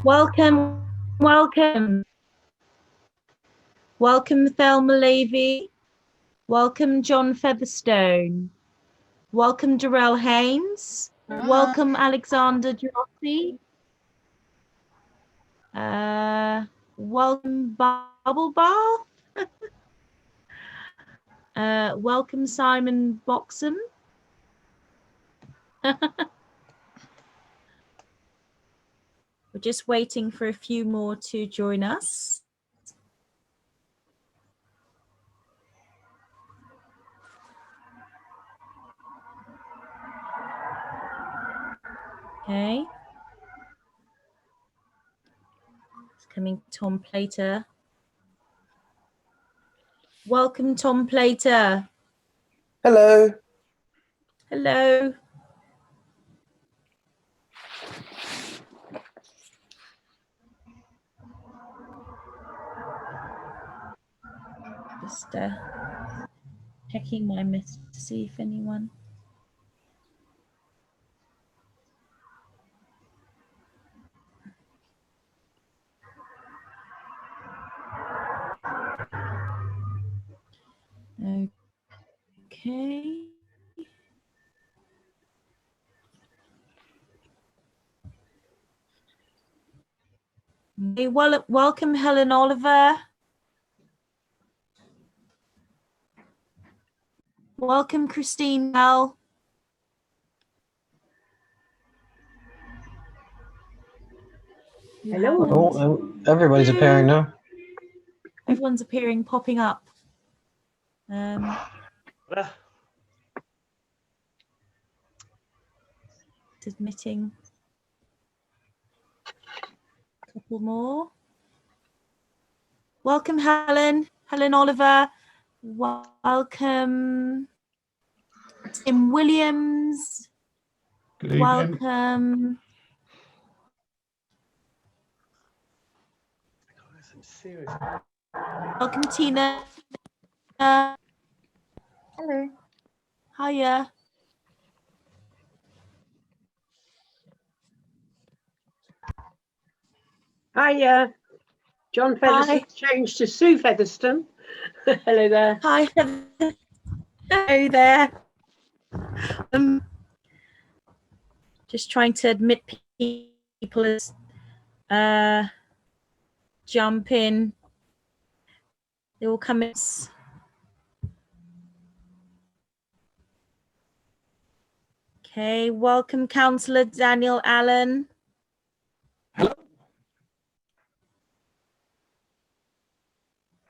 Welcome, welcome. Welcome, Thelma Levy. Welcome, John Featherstone. Welcome, Darrell Haynes. Welcome, Alexander Jossi. Welcome, Bubble Bath. Welcome, Simon Boxham. We're just waiting for a few more to join us. Okay. It's coming, Tom Plater. Welcome, Tom Plater. Hello. Hello. Just checking my message to see if anyone. Okay. Hey, well, welcome, Helen Oliver. Welcome, Christine Bell. Hello. Oh, everybody's appearing now. Everyone's appearing, popping up. Submitting. A couple more. Welcome, Helen Oliver. Welcome, Tim Williams. Welcome. Welcome, Tina. Hello. Hiya. Hi, John Featherstone changed to Sue Featherstone. Hello there. Hi. Hello there. Just trying to admit people as jump in. They will come in. Okay, welcome, Councillor Daniel Allen. Hello.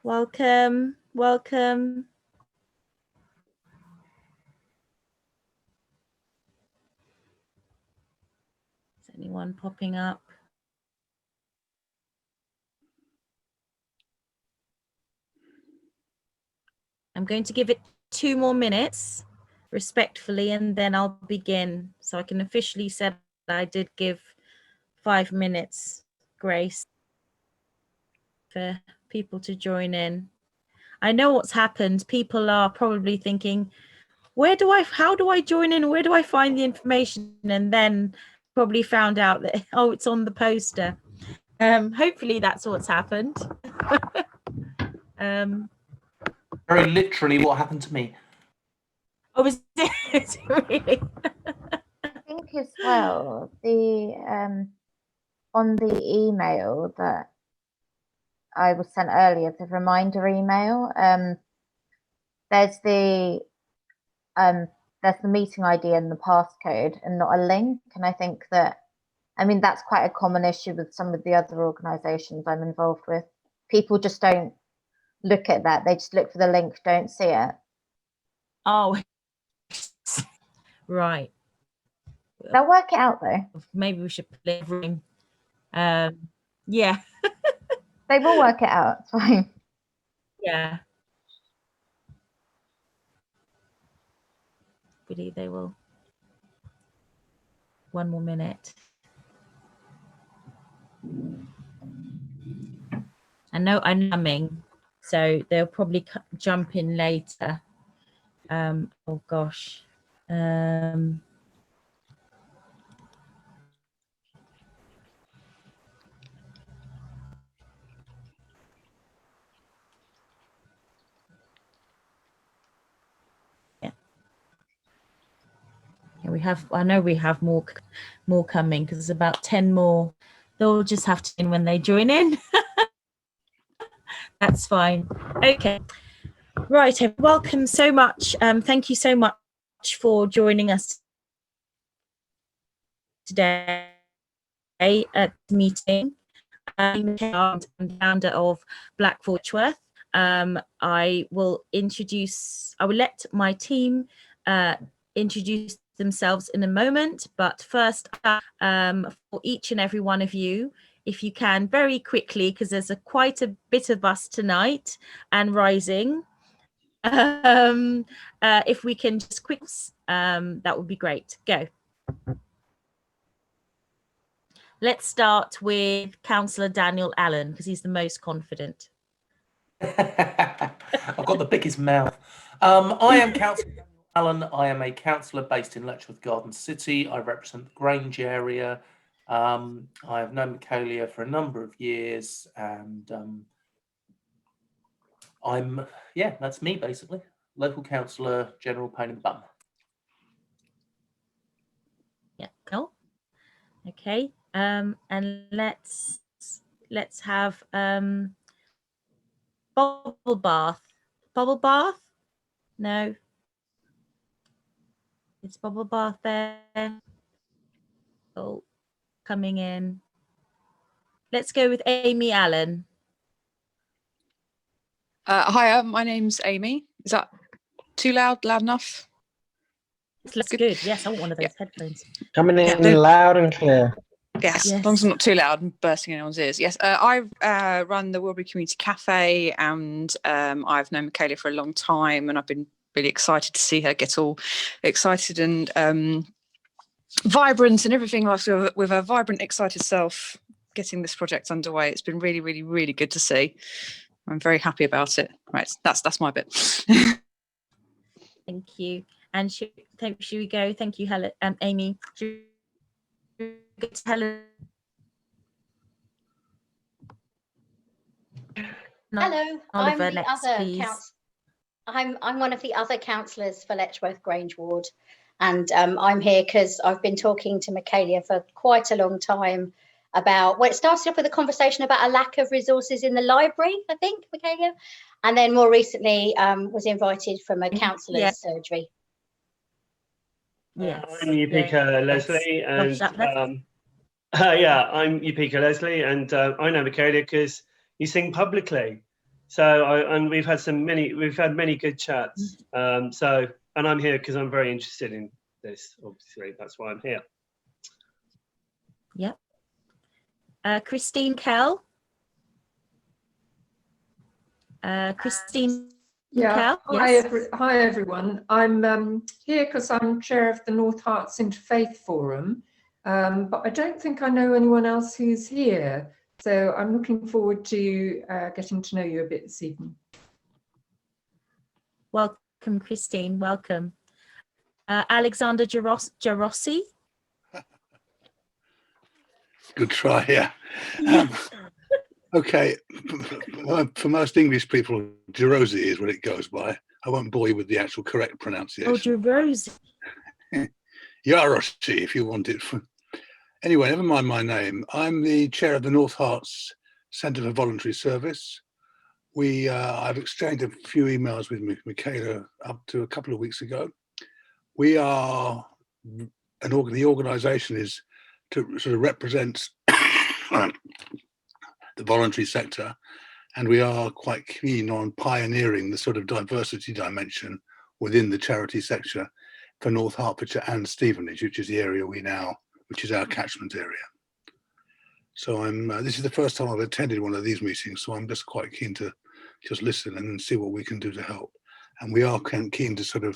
Welcome, welcome. Is anyone popping up? I'm going to give it 2 more minutes, respectfully, and then I'll begin. So I can officially say that I did give 5 minutes grace for people to join in. I know what's happened. People are probably thinking, how do I join in? Where do I find the information? And then probably found out that, oh, it's on the poster. Hopefully that's what's happened. Very literally what happened to me. Oh, was it really? I think as well, the on the email that I was sent earlier, the reminder email, there's the meeting ID and the passcode and not a link. And I think that, I mean, that's quite a common issue with some of the other organisations I'm involved with. People just don't look at that. They just look for the link, don't see it. Oh, right. They'll work it out though. Maybe we should play a room. Yeah. They will work it out. It's fine. Yeah. Believe they will. 1 more minute. I know I'm numbing, so they'll probably jump in later. Oh gosh. I know we have more coming, because there's about 10 more. They'll just have to in when they join in. That's fine. Okay. Right. Welcome so much. Thank you so much for joining us today at the meeting. I'm the founder of Black Forchworth. I will let my team introduce themselves in a moment, but first, for each and every one of you, if you can, very quickly, because there's quite a bit of us tonight and rising. If we can just that would be great. Go. Let's start with Councillor Daniel Allen, because he's the most confident. I've got the biggest mouth. I am Councillor Daniel Allen. I am a councillor based in Letchworth Garden City. I represent the Grange area. I have known Michaelia for a number of years, and that's me basically. Local councillor, General Pain and Bum. Yeah, cool. Okay. And let's have Bubble Bath. Bubble Bath? No. It's Bubble Bath there. Oh, coming in. Let's go with Amy Allen. Hiya, my name's Amy. Is that too loud? Loud enough? That's good. Yes, I want one of those headphones. Coming in loud and clear. Yes, as long as it's not too loud and bursting anyone's ears. Yes, I run the Wilbury Community Cafe, and I've known Michaelia for a long time, and I've been really excited to see her get all excited and vibrant and everything, like with her vibrant, excited self, getting this project underway. It's been really, really, really good to see. I'm very happy about it. Right, that's my bit. Thank you. And should we go? Thank you, Helen. Amy. Should we go to Helen? Hello, Oliver, I'm one of the other councillors for Letchworth Grange Ward, and I'm here because I've been talking to Michaelia for quite a long time about, well, it started off with a conversation about a lack of resources in the library, I think, Michaelia, and then more recently was invited from a councillor's surgery. Yes. I'm Upika Leslie, and I'm Upika Leslie, and I know Michaelia because you sing publicly. So we've had many good chats. And I'm here because I'm very interested in this. Obviously, that's why I'm here. Yep. Christine Kell. Christine. Yeah. Kell? Yes. Hi everyone. I'm here because I'm chair of the North Herts Interfaith Forum, but I don't think I know anyone else who's here. So I'm looking forward to getting to know you a bit this evening. Welcome, Christine. Welcome. Alexander Jarossi. Good try, yeah. Okay, for most English people, Jarossi is what it goes by. I won't bore you with the actual correct pronunciation. Oh, Jarossi. Jarossi, if you want it. Anyway, never mind my name. I'm the chair of the North Herts Centre for Voluntary Service. I've exchanged a few emails with Michaelia up to a couple of weeks ago. We are, the organisation is to sort of represent the voluntary sector, and we are quite keen on pioneering the sort of diversity dimension within the charity sector for North Hertfordshire and Stevenage, which is the area which is our catchment area. So this is the first time I've attended one of these meetings, so I'm just quite keen to just listen and see what we can do to help. And we are keen to sort of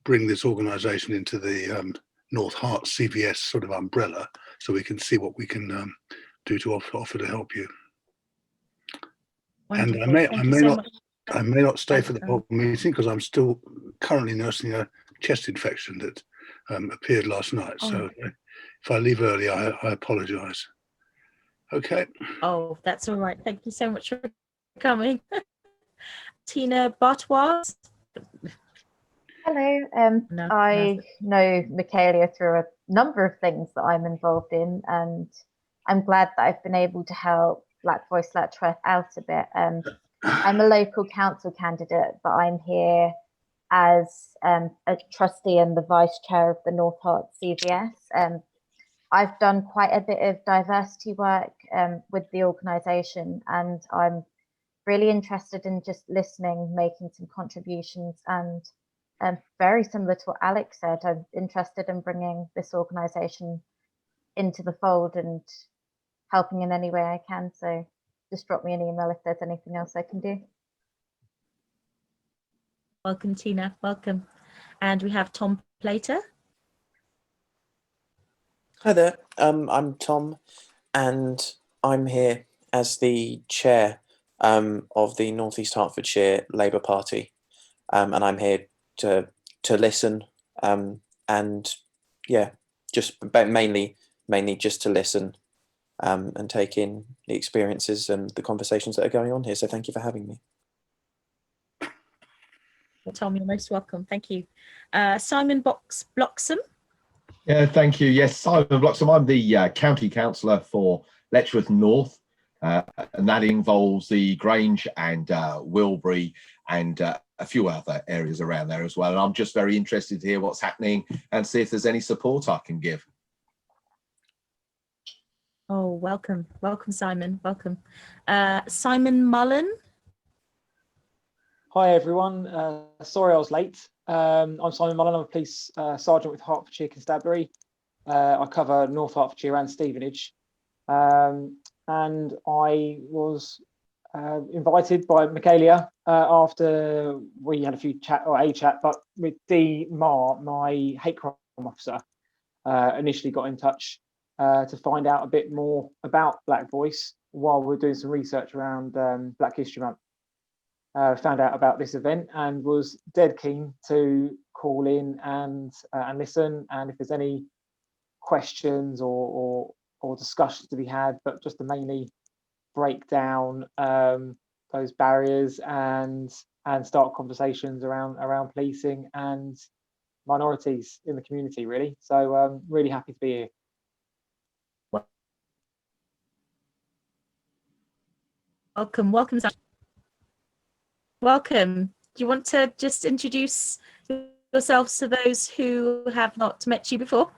bring this organisation into the North Herts CVS sort of umbrella, so we can see what we can do to offer to help you. Wonderful. And I may not stay for the whole meeting because I'm still currently nursing a chest infection that appeared last night. Oh. So if I leave early, I apologise. Okay. Oh, that's all right. Thank you so much for coming. Tina Bartois. Hello. No, I know Michaela through a number of things that I'm involved in, and I'm glad that I've been able to help Black Voice Letchworth out a bit. I'm a local council candidate, but I'm here as a trustee and the vice chair of the North Herts CVS. I've done quite a bit of diversity work with the organisation, and I'm really interested in just listening, making some contributions, and very similar to what Alex said, I'm interested in bringing this organisation into the fold and helping in any way I can. So just drop me an email if there's anything else I can do. Welcome, Tina. Welcome. And we have Tom Plater. Hi there. I'm Tom, and I'm here as the chair of the North East Hertfordshire Labour Party, and I'm here to listen, and yeah, just mainly just to listen and take in the experiences and the conversations that are going on here. So thank you for having me. Well, Tom, you're most welcome. Thank you. Simon Bloxham. Yeah, thank you. Yes, Simon Bloxham. I'm the county councillor for Letchworth North, and that involves the Grange and Wilbury and a few other areas around there as well. And I'm just very interested to hear what's happening and see if there's any support I can give. Oh, welcome. Welcome, Simon. Welcome. Simon Mullen. Hi everyone, sorry I was late. I'm Simon Mullen, I'm a police sergeant with Hertfordshire Constabulary. I cover North Hertfordshire and Stevenage. And I was invited by Michaela after we had a chat, but with Dee Marr, my hate crime officer, initially got in touch to find out a bit more about Black Voice while we're doing some research around Black History Month. Found out about this event and was dead keen to call in and listen, and if there's any questions or discussions to be had, but just to mainly break down those barriers and start conversations around policing and minorities in the community, really. So really happy to be here. Welcome, welcome. Welcome. Do you want to just introduce yourselves to those who have not met you before?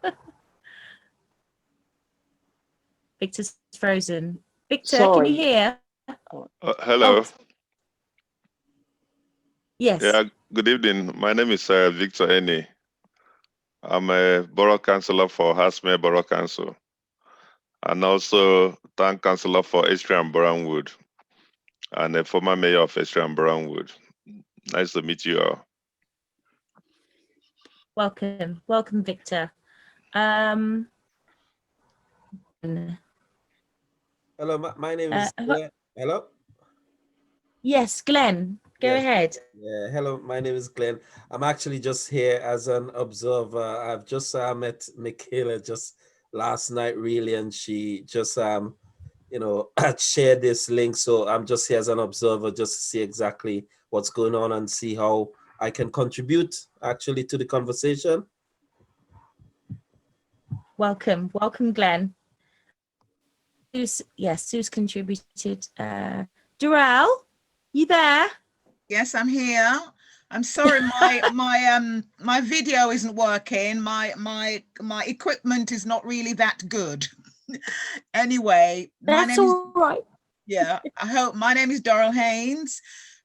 Victor's frozen. Victor, Sorry. can you hear? Hello. Oh. Yes. Yeah, good evening. My name is Victor Eni. I'm a borough councillor for Hasmere Borough Council and also town councillor for Hertfordshire and Brownwood and a former mayor of Hertfordshire and Brownwood. Nice to meet you all. Welcome. Welcome, Victor. Hello, my name is Glenn. Hello? Yes, Glenn, go ahead. Yeah, hello, my name is Glenn. I'm actually just here as an observer. I've just met Michaela just last night, really, and she just, you know, shared this link. So I'm just here as an observer just to see exactly what's going on and see how I can contribute actually to the conversation. Welcome, welcome, Glenn. Sue's contributed. Dural, you there? Yes, I'm here. I'm sorry, my video isn't working. My equipment is not really that good. Anyway, that's all right. Yeah, I hope. My name is Doral Haynes,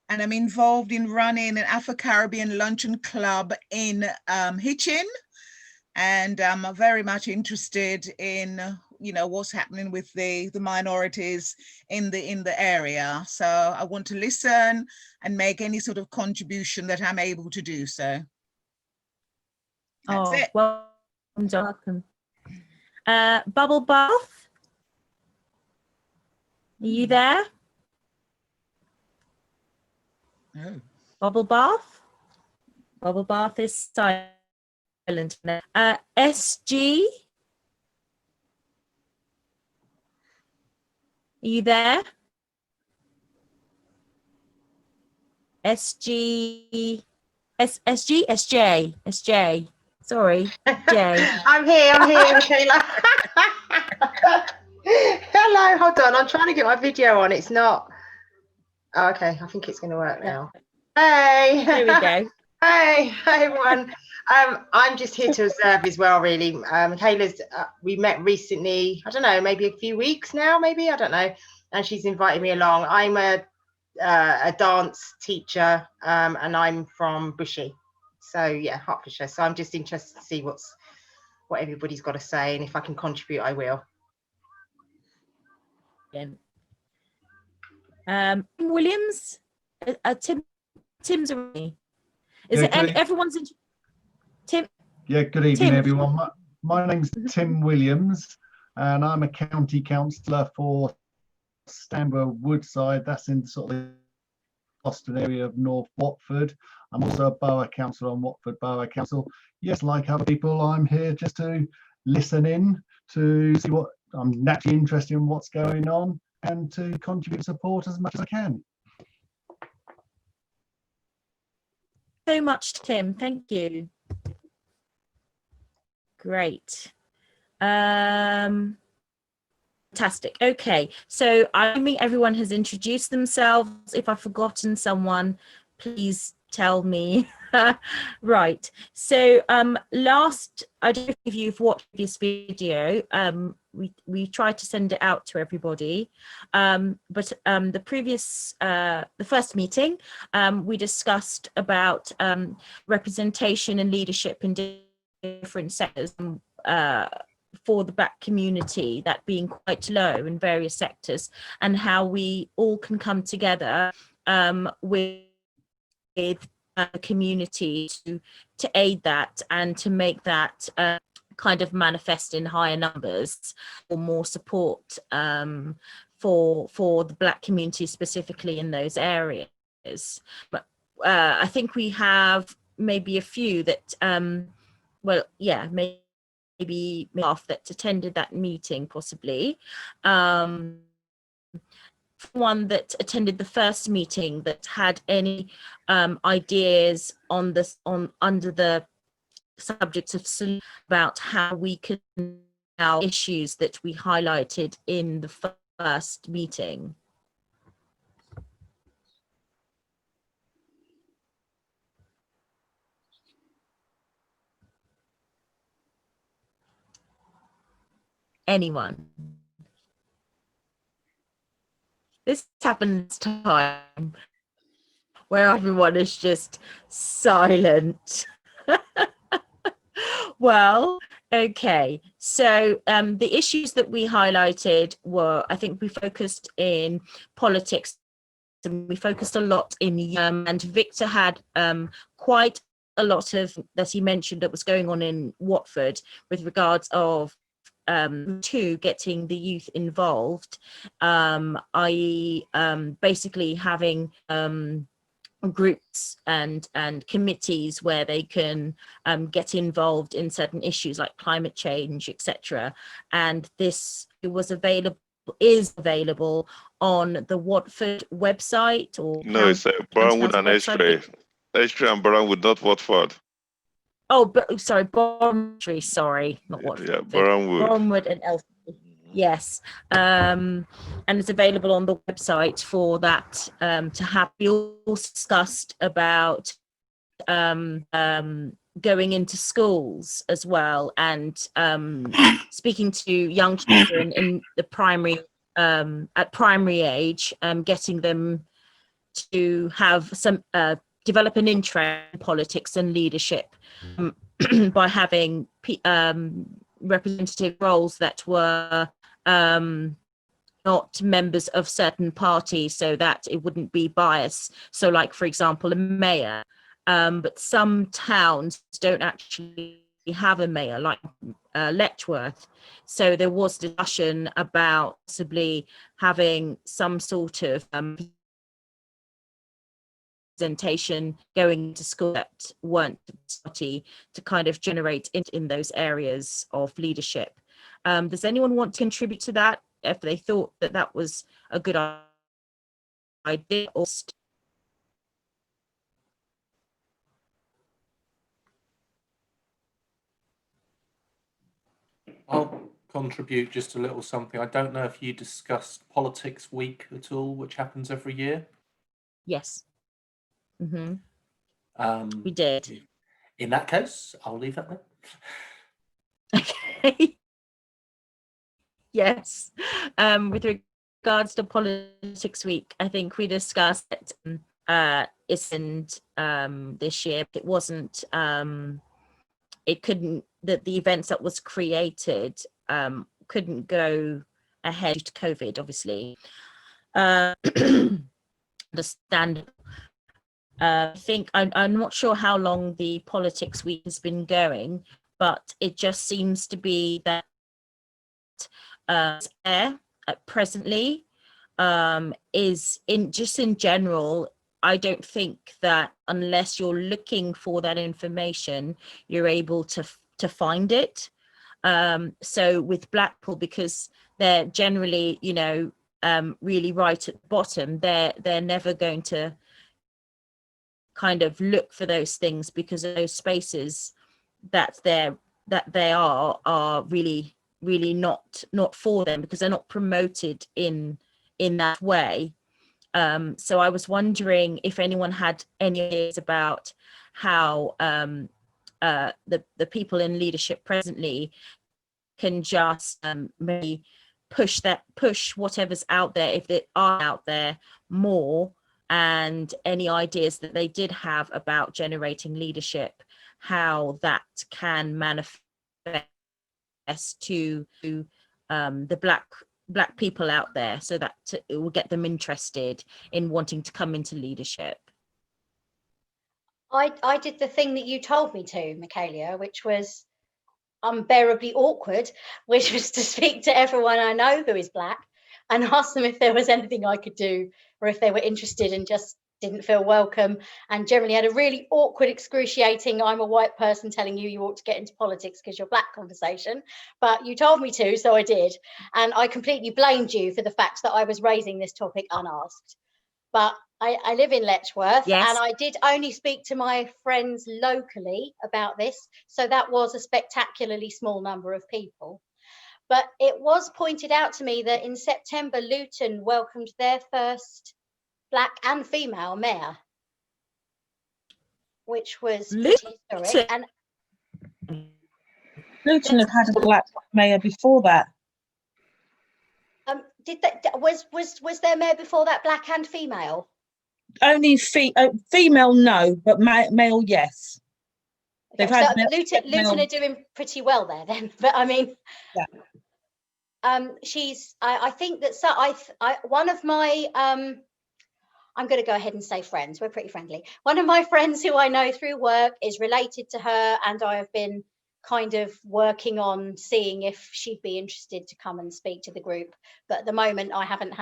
and I'm involved in running an Afro Caribbean luncheon club in Hitchin, and I'm very much interested in what's happening with the minorities in the area. So I want to listen and make any sort of contribution that I'm able to do so. That's it. Welcome. Bubble Bath, are you there? Oh. Bubble Bath? Bubble Bath is silent. SG, are you there? SG, SJ. Sorry, Jay. I'm here, Michaela. Hello, hold on. I'm trying to get my video on. It's not. Oh, okay, I think it's going to work now. Hey. There we go. Hey, everyone. I'm just here to observe as well, really. Michaela's, we met recently, I don't know, maybe a few weeks now, maybe, I don't know. And she's invited me along. I'm a dance teacher, and I'm from Bushy. So yeah, Hertfordshire. So I'm just interested to see what everybody's got to say, and if I can contribute, I will. Williams, Tim's already. Is it everyone's in? Tim? Yeah, good evening, Tim. everyone. My name's Tim Williams, and I'm a county councillor for Stanborough Woodside. That's in sort of the Boston area of North Watford. I'm also a borough councillor on Watford Borough Council. Yes, like other people, I'm here just to listen in, to see what I'm naturally interested in what's going on, and to contribute support as much as I can. So much, Tim. Thank you. Great. Fantastic. Okay, so I mean everyone has introduced themselves. If I've forgotten someone, please tell me. Right, so last, I don't know if you've watched this video, we tried to send it out to everybody, but the previous the first meeting, we discussed about representation and leadership in different sectors for the Black community, that being quite low in various sectors, and how we all can come together with a community to aid that and to make that kind of manifest in higher numbers, or more support for the Black community specifically in those areas. But I think we have maybe a few that well, yeah, maybe half that attended that meeting, possibly. One that attended the first meeting that had any ideas on this, under the subjects of about how we can now issues that we highlighted in the first meeting. Anyone? This happens time where everyone is just silent. Well, okay, so the issues that we highlighted were, I think we focused in politics, and we focused a lot in and Victor had quite a lot of that he mentioned that was going on in Watford with regards of to getting the youth involved, i.e. Basically having groups and committees where they can get involved in certain issues like climate change, etc. And this is available on the Watford website, or no, it's Brownwood and Estuary. Estuary and Brownwood, not Watford. Oh, but sorry, Bromley, sorry, not Watford. Yeah, Brownwood and Elstree. Yes, and it's available on the website for that to have. We also discussed about going into schools as well, and speaking to young children in the primary at primary age, getting them to have some develop an interest in politics and leadership by having representative roles that were not members of certain parties, so that it wouldn't be biased. So like, for example, a mayor, but some towns don't actually have a mayor, like Letchworth. So there was discussion about possibly having some sort of representation going to school that weren't party, to kind of generate in those areas of leadership. Does anyone want to contribute to that, if they thought that that was a good idea? Or I'll contribute just a little something. I don't know if you discussed Politics Week at all, which happens every year. Yes. Mm-hmm. We We did. In that case, I'll leave that there. Okay. Yes. With regards to Politics Week, I think we discussed it isn't this year. It wasn't it couldn't, that the events that was created couldn't go ahead due to COVID, obviously. Understandable. I think I'm not sure how long the Politics Week has been going, but it just seems to be that presently is in general. I don't think that unless you're looking for that information, you're able to find it. So with Blackpool, because they're generally, you know, really right at the bottom, they're never going to kind of look for those things, because those spaces that they are really not for them, because they're not promoted in that way. So I was wondering if anyone had any ideas about how the people in leadership presently can just maybe push whatever's out there, if they are out there, more, and any ideas that they did have about generating leadership, how that can manifest to the black people out there, so that it will get them interested in wanting to come into leadership. I did the thing that you told me to, Michaela, which was unbearably awkward, which was to speak to everyone I know who is black and ask them if there was anything I could do, or if they were interested and just didn't feel welcome, and generally had a really awkward, excruciating, I'm a white person telling you ought to get into politics because you're black conversation. But you told me to, so I did. And I completely blamed you for the fact that I was raising this topic unasked. But I live in Letchworth, yes, and I did only speak to my friends locally about this. So that was a spectacularly small number of people. But it was pointed out to me that in September, Luton welcomed their first black and female mayor, which was pretty historic. And Luton have had a black mayor before that. Was their mayor before that black and female? Only female, no, but male, yes. They've Okay, had so Luton are doing pretty well there then. But I mean, yeah. I think that one of my I'm going to go ahead and say friends. We're pretty friendly. One of my friends who I know through work is related to her, and I have been kind of working on seeing if she'd be interested to come and speak to the group. But at the moment, I haven't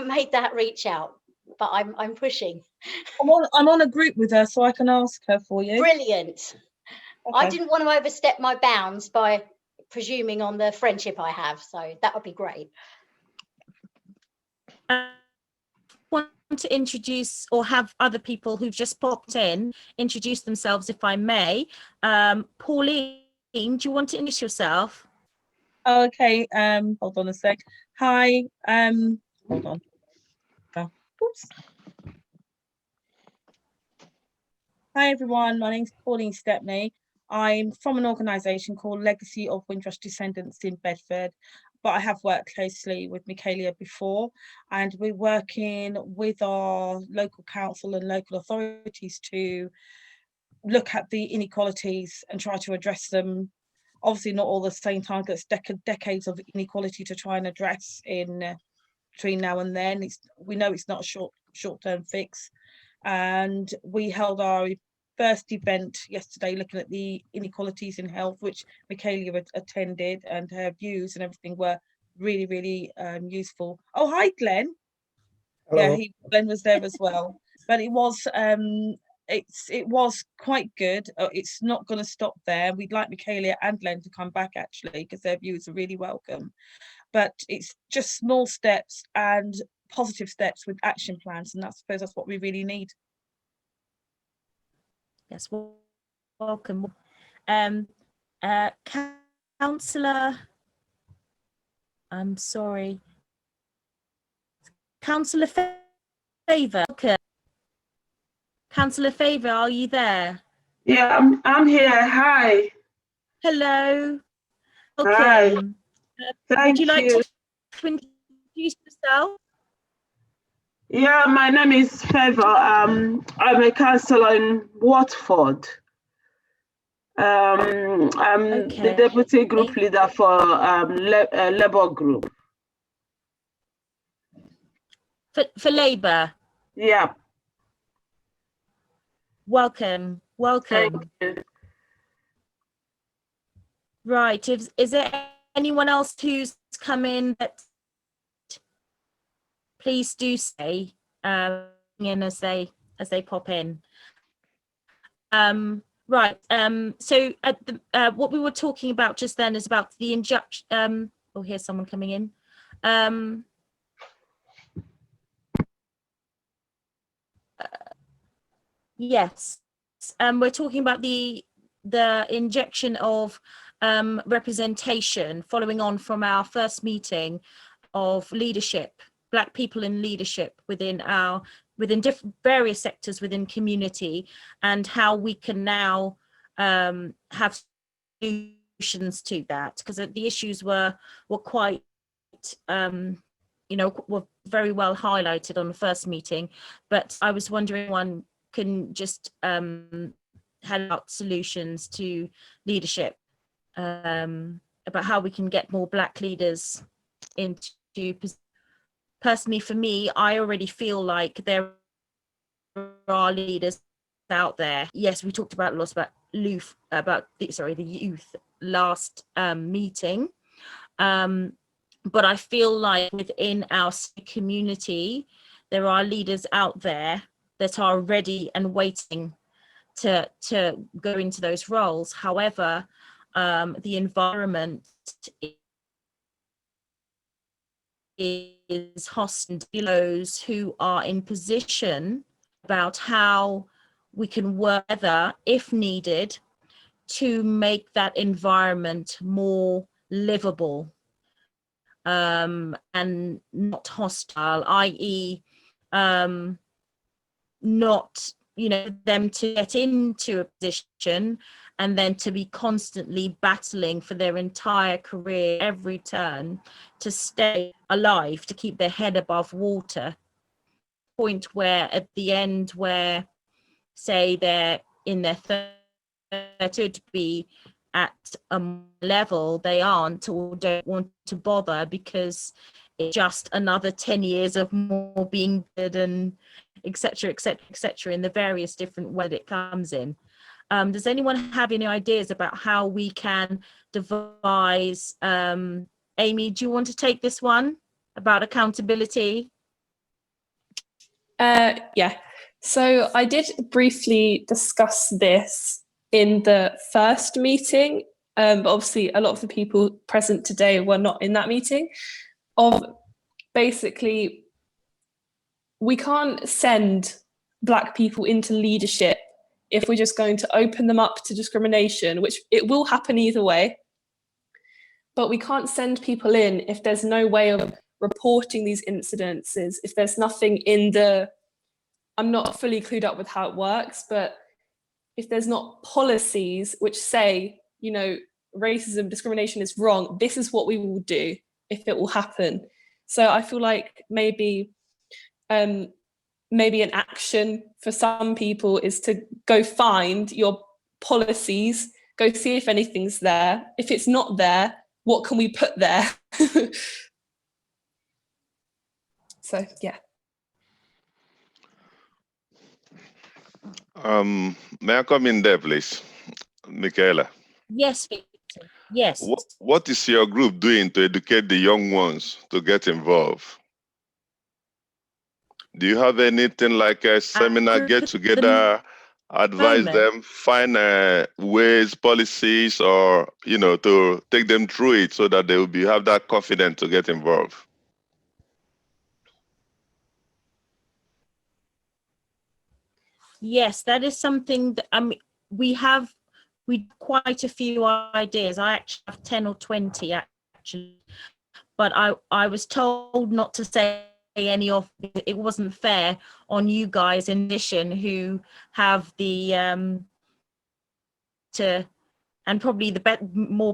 made that reach out. But I'm pushing. I'm on a group with her, so I can ask her for you. Brilliant. Okay. I didn't want to overstep my bounds by presuming on the friendship I have, so that would be great. Want to introduce, or have other people who've just popped in introduce themselves, if I may. Pauline, do you want to introduce yourself? Oh, okay. Hold on a sec. Hi. Hold on. Oops. Hi everyone, my name's Pauline Stepney. I'm from an organisation called Legacy of Windrush Descendants in Bedford, but I have worked closely with Michaela before, and we're working with our local council and local authorities to look at the inequalities and try to address them. Obviously not all at the same time, because decades of inequality to try and address in between now and then. We know it's not a short-term fix. And we held our first event yesterday looking at the inequalities in health, which Michaela attended, and her views and everything were really useful. Oh, hi Glenn. Hello. Yeah, Glenn was there as well. But it was it was quite good. It's not going to stop there. We'd like Michaela and Glenn to come back actually, because their views are really welcome. But it's just small steps and positive steps with action plans, and I suppose that's what we really need. Yes, welcome. Councillor, I'm sorry. Councillor Favour. Okay. Councillor Favour, are you there? Yeah, I'm here. Hi. Hello. Hi. Welcome. Would you Thank like you. to introduce yourself? Yeah, my name is Favour. I'm a councillor in Watford. I'm the deputy group leader for Labour group. For Labour? Yeah. Welcome. Welcome. Thank you. Right. Is there anyone else who's come in that please do say in as they pop in. Right. So at the, what we were talking about just then is about the injunction. Oh, here's someone coming in. Yes. We're talking about the injection of representation following on from our first meeting of leadership, Black people in leadership within different various sectors within community, and how we can now have solutions to that, because the issues were quite were very well highlighted on the first meeting, but I was wondering one can just head out solutions to leadership, about how we can get more Black leaders into. Personally, for me, I already feel like there are leaders out there. Yes, we talked about lots about the youth last meeting, but I feel like within our community there are leaders out there that are ready and waiting to go into those roles. However, the environment is hostile to those who are in position, about how we can work together, if needed, to make that environment more livable and not hostile, i.e. not them to get into a position and then to be constantly battling for their entire career, every turn, to stay alive, to keep their head above water. Point where at the end, where say they're in their 30s, to be at a level they aren't or don't want to bother, because it's just another 10 years of more being good, and etc., etc., etc., in the various different ways it comes in. Does anyone have any ideas about how we can devise? Amy, do you want to take this one about accountability? Yeah, so I did briefly discuss this in the first meeting, but obviously a lot of the people present today were not in that meeting. Of basically, we can't send Black people into leadership if we're just going to open them up to discrimination, which it will happen either way. But we can't send people in if there's no way of reporting these incidences, if there's nothing in the, I'm not fully clued up with how it works, but if there's not policies which say, racism, discrimination is wrong, this is what we will do if it will happen. So I feel like maybe an action for some people is to go find your policies, go see if anything's there. If it's not there, what can we put there? So, yeah. May I come in there, please? Michaela. Yes, Victor. Yes. What is your group doing to educate the young ones to get involved? Do you have anything like a seminar, get together, advise them, find ways, policies, or, to take them through it so that they will have that confidence to get involved? Yes, that is something that we we quite a few ideas. I actually have 10 or 20 actually, but I was told not to say any of it. It wasn't fair on you guys in addition who have the and probably the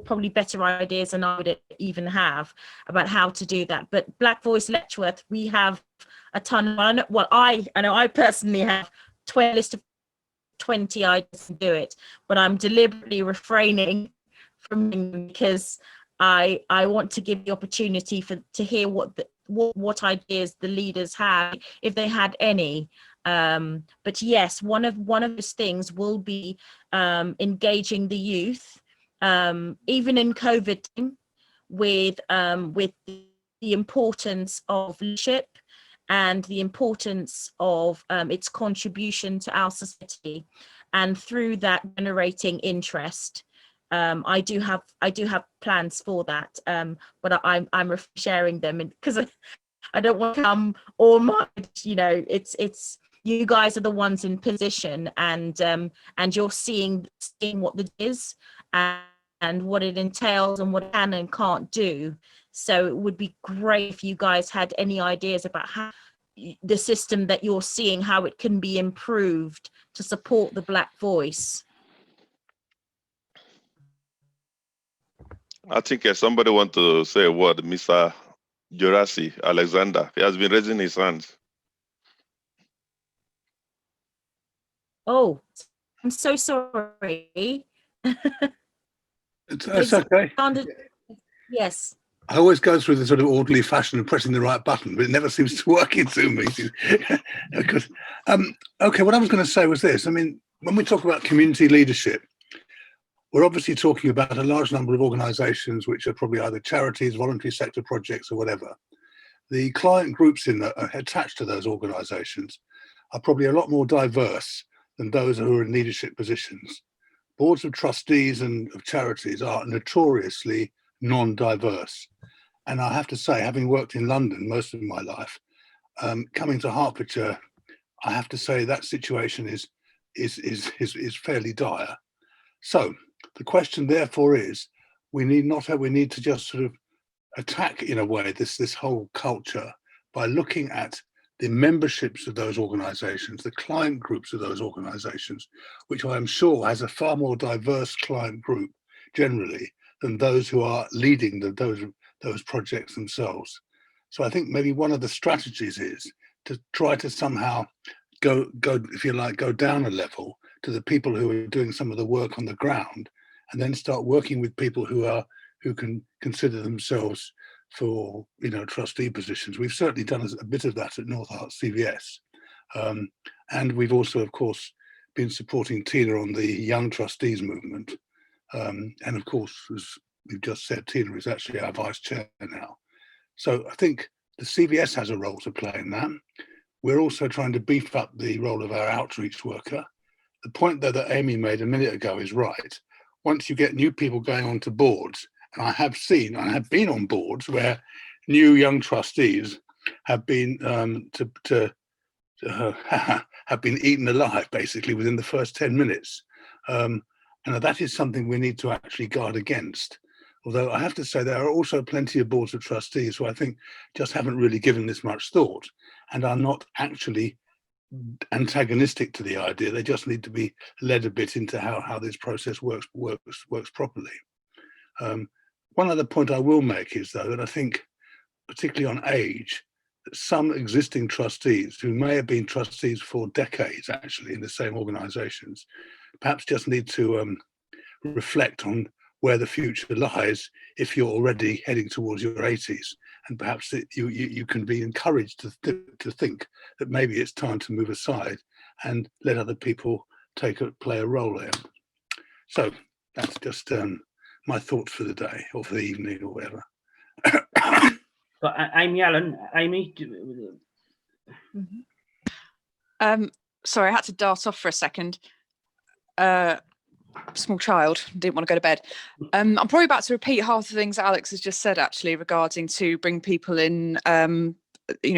probably better ideas than I would even have about how to do that. But Black Voice Letchworth, we have a ton. I know I personally have 20 list of 20 ideas to do it, but I'm deliberately refraining from them because I want to give the opportunity to hear what ideas the leaders had, if they had any. But yes, one of those things will be engaging the youth, even in COVID, with the importance of leadership and the importance of its contribution to our society, and through that generating interest. I do have plans for that, but I'm sharing them because I don't want to come all my, it's you guys are the ones in position, and you're seeing what it is and what it entails and what it can and can't do. So it would be great if you guys had any ideas about how the system that you're seeing, how it can be improved to support the Black voice. I think somebody want to say a word, Mr. Jurasi Alexander. He has been raising his hands. Oh, I'm so sorry. It's okay. Yes. I always go through the sort of orderly fashion of pressing the right button, but it never seems to work in Zoom meetings. Because, okay, what I was going to say was this. I mean, when we talk about community leadership, we're obviously talking about a large number of organisations which are probably either charities, voluntary sector projects, or whatever. The client groups attached to those organisations are probably a lot more diverse than those who are in leadership positions. Boards of trustees and of charities are notoriously non-diverse. And I have to say, having worked in London most of my life, coming to Hertfordshire, I have to say that situation is fairly dire. So the question therefore is, we need to just sort of attack in a way this whole culture by looking at the memberships of those organisations, the client groups of those organisations, which I am sure has a far more diverse client group generally than those who are leading those projects themselves. So I think maybe one of the strategies is to try to somehow go if you like, go down a level to the people who are doing some of the work on the ground, and then start working with people who can consider themselves for trustee positions. We've certainly done a bit of that at North Herts CVS, and we've also, of course, been supporting Tina on the Young Trustees movement. And of course, as we've just said, Tina is actually our vice chair now. So I think the CVS has a role to play in that. We're also trying to beef up the role of our outreach worker. The point though that Amy made a minute ago is right. Once you get new people going onto boards, and I have been on boards where new young trustees have been have been eaten alive basically within the first 10 minutes. And that is something we need to actually guard against. Although I have to say there are also plenty of boards of trustees who I think just haven't really given this much thought and are not actually antagonistic to the idea. They just need to be led a bit into how this process works properly. One other point I will make is though that I think, particularly on age, that some existing trustees who may have been trustees for decades actually in the same organisations perhaps just need to reflect on where the future lies if you're already heading towards your 80s, and perhaps you can be encouraged to think that maybe it's time to move aside and let other people play a role there. So that's just my thoughts for the day or for the evening or whatever. But Amy Allen, Amy. Sorry, I had to dart off for a second. Small child, didn't want to go to bed. I'm probably about to repeat half the things Alex has just said actually regarding to bring people in,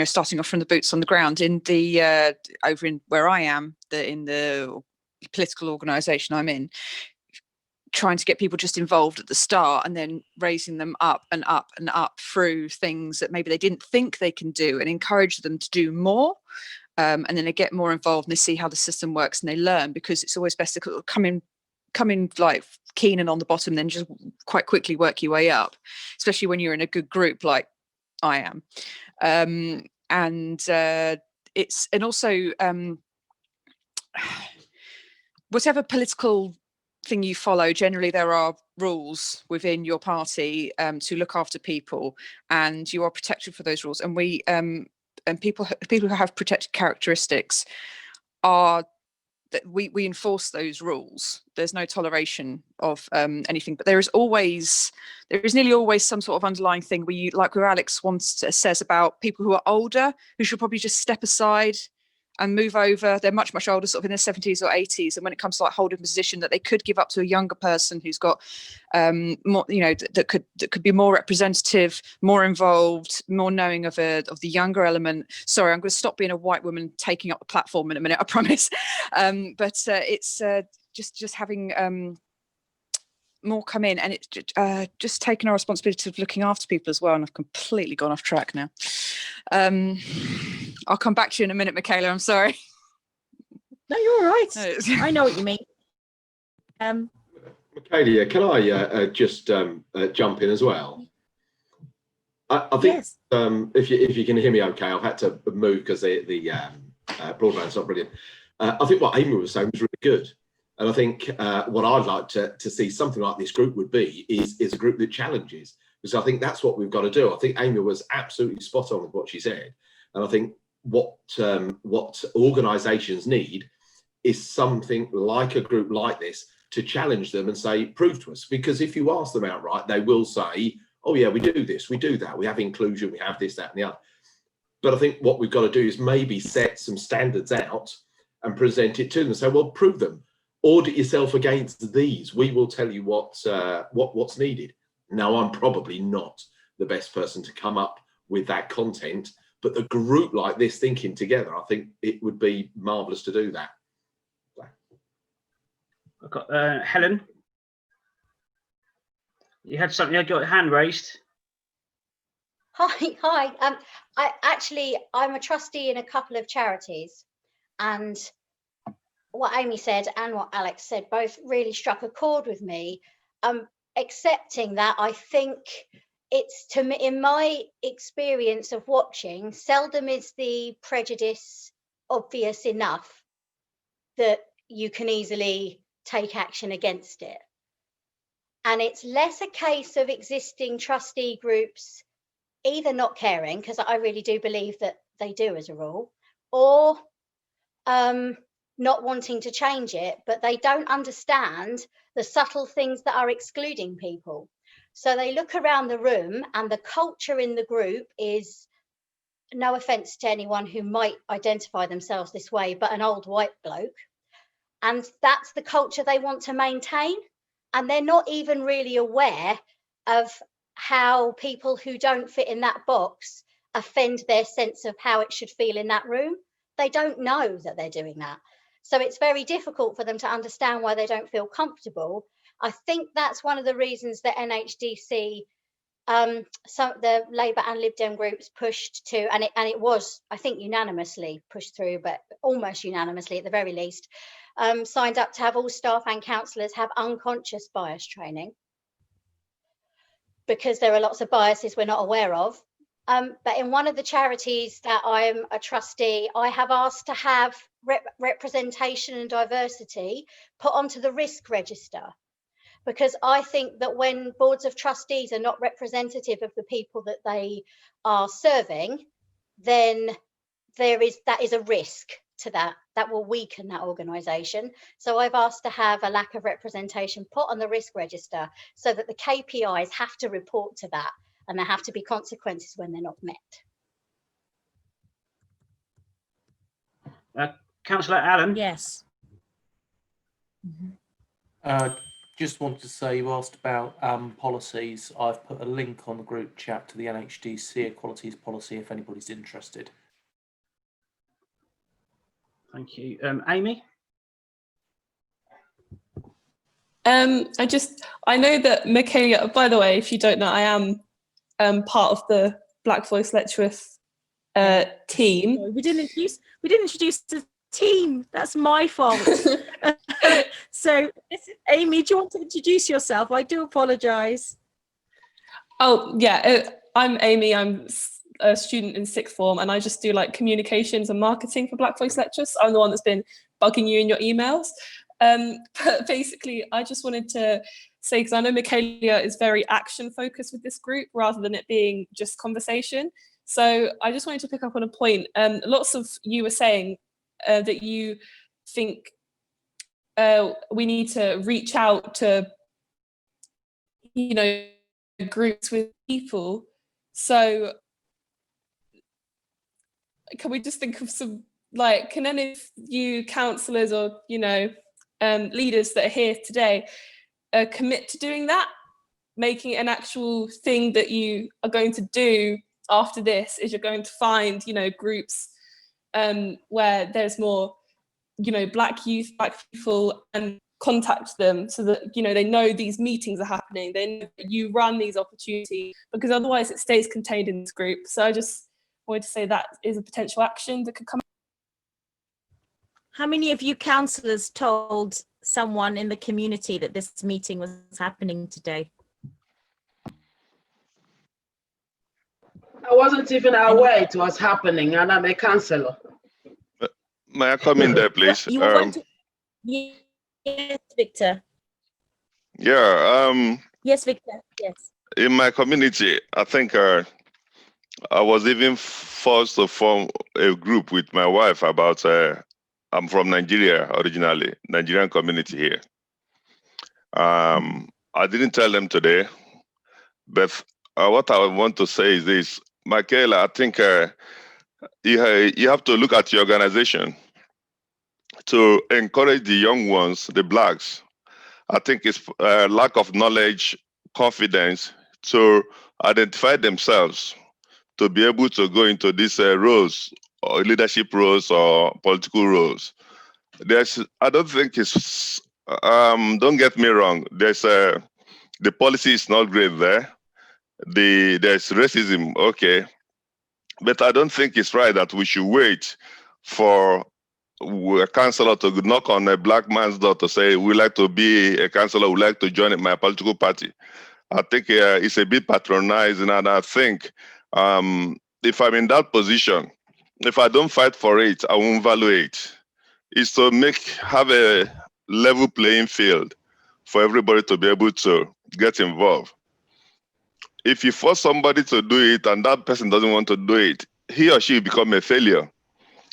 starting off from the boots on the ground in the over in where I am, in the political organisation I'm in. trying to get people just involved at the start and then raising them up and up and up through things that maybe they didn't think they can do, and encourage them to do more. And then they get more involved and they see how the system works and they learn, because it's always best to come in like keen and on the bottom, then just quite quickly work your way up, especially when you're in a good group like I am. And also whatever political thing you follow, generally there are rules within your party to look after people, and you are protected for those rules. And we and people who have protected characteristics are that we enforce those rules. There's no toleration of anything, but there is nearly always some sort of underlying thing where you, like where Alex says about people who are older, who should probably just step aside and move over. They're much older, sort of in their 70s or 80s, and when it comes to like holding a position, that they could give up to a younger person who's got more, you know, that could be more representative, more involved, more knowing of the younger element. Sorry, I'm going to stop being a white woman taking up the platform in a minute, I promise. But it's just having more come in, and it's just taking our responsibility of looking after people as well. And I've completely gone off track now. I'll come back to you in a minute, Michaela. I'm sorry. No, you're all right. I know what you mean. Michaela, can I just jump in as well? I think yes. If you can hear me okay, I've had to move because the broadband's not brilliant. I think what Amy was saying was really good. And I think what I'd like to see something like this group would be is a group that challenges, because I think that's what we've got to do. I think Amy was absolutely spot on with what she said. And I think what organisations need is something like a group like this to challenge them and say, prove to us. Because if you ask them outright, they will say, oh yeah, we do this, we do that, we have inclusion, we have this, that and the other. But I think what we've got to do is maybe set some standards out and present it to them and say, well, prove them. Audit yourself against these. We will tell you what's needed. Now, I'm probably not the best person to come up with that content, but the group like this thinking together, I think it would be marvellous to do that. I've got Helen. You had something, you got your hand raised. Hi. I'm a trustee in a couple of charities, and what Amy said and what Alex said both really struck a chord with me. Accepting that, I think it's, to me, in my experience of watching, seldom is the prejudice obvious enough that you can easily take action against it. And it's less a case of existing trustee groups either not caring, because I really do believe that they do as a rule, or not wanting to change it, but they don't understand the subtle things that are excluding people. So they look around the room and the culture in the group is, no offense to anyone who might identify themselves this way, but an old white bloke. And that's the culture they want to maintain. And they're not even really aware of how people who don't fit in that box offend their sense of how it should feel in that room. They don't know that they're doing that. So it's very difficult for them to understand why they don't feel comfortable. I think that's one of the reasons that NHDC, some the Labour and Lib Dem groups pushed to, and it was, I think, unanimously pushed through, but almost unanimously at the very least, signed up to have all staff and councillors have unconscious bias training, because there are lots of biases we're not aware of. But in one of the charities that I'm a trustee, I have asked to have representation and diversity put onto the risk register, because I think that when boards of trustees are not representative of the people that they are serving, then that is a risk to that will weaken that organisation. So I've asked to have a lack of representation put on the risk register so that the KPIs have to report to that, and there have to be consequences when they're not met. Councillor Allen. Yes. Just wanted to say, you asked about policies. I've put a link on the group chat to the NHDC equalities policy if anybody's interested. Thank you. Amy? I know that Michaela, by the way, if you don't know, I am part of the Black Voice Letchworth team. We didn't introduce the team. That's my fault. So, Amy, do you want to introduce yourself? I do apologise. Oh, yeah. I'm Amy. I'm a student in sixth form, and I just do like communications and marketing for Black Voice Lectures. I'm the one that's been bugging you in your emails. But basically, I just wanted to say, because I know Michaela is very action focused with this group rather than it being just conversation. So I just wanted to pick up on a point. Lots of you were saying that you think we need to reach out to, you know, groups with people. So can we just think of some, like, can any of you councillors or, you know, leaders that are here today commit to doing that, making it an actual thing that you are going to do after this? Is you're going to find, you know, groups where there's more, you know, Black youth, Black people, and contact them so that, you know, they know these meetings are happening, they know that you run these opportunities, because otherwise it stays contained in this group. So I just wanted to say that is a potential action that could come. How many of you councillors told someone in the community that this meeting was happening today? I wasn't even aware it was happening, and I'm a councillor. May I come in there, please? You were yes, Victor. Yeah. Yes, Victor. Yes. In my community, I think I was even forced to form a group with my wife about. I'm from Nigeria originally, Nigerian community here. I didn't tell them today, but what I want to say is this, Michaela, I think you have to look at your organization to encourage the young ones, the Blacks. I think it's lack of knowledge, confidence to identify themselves, to be able to go into these roles, or leadership roles or political roles. I don't think it's, don't get me wrong, the policy is not great there. There's racism, okay. But I don't think it's right that we should wait for a councillor to knock on a Black man's door to say, we'd like to be a councillor, we'd like to join my political party. I think it's a bit patronizing, and I think if I'm in that position, if I don't fight for it, I won't value it. It's to have a level playing field for everybody to be able to get involved. If you force somebody to do it and that person doesn't want to do it, he or she will become a failure.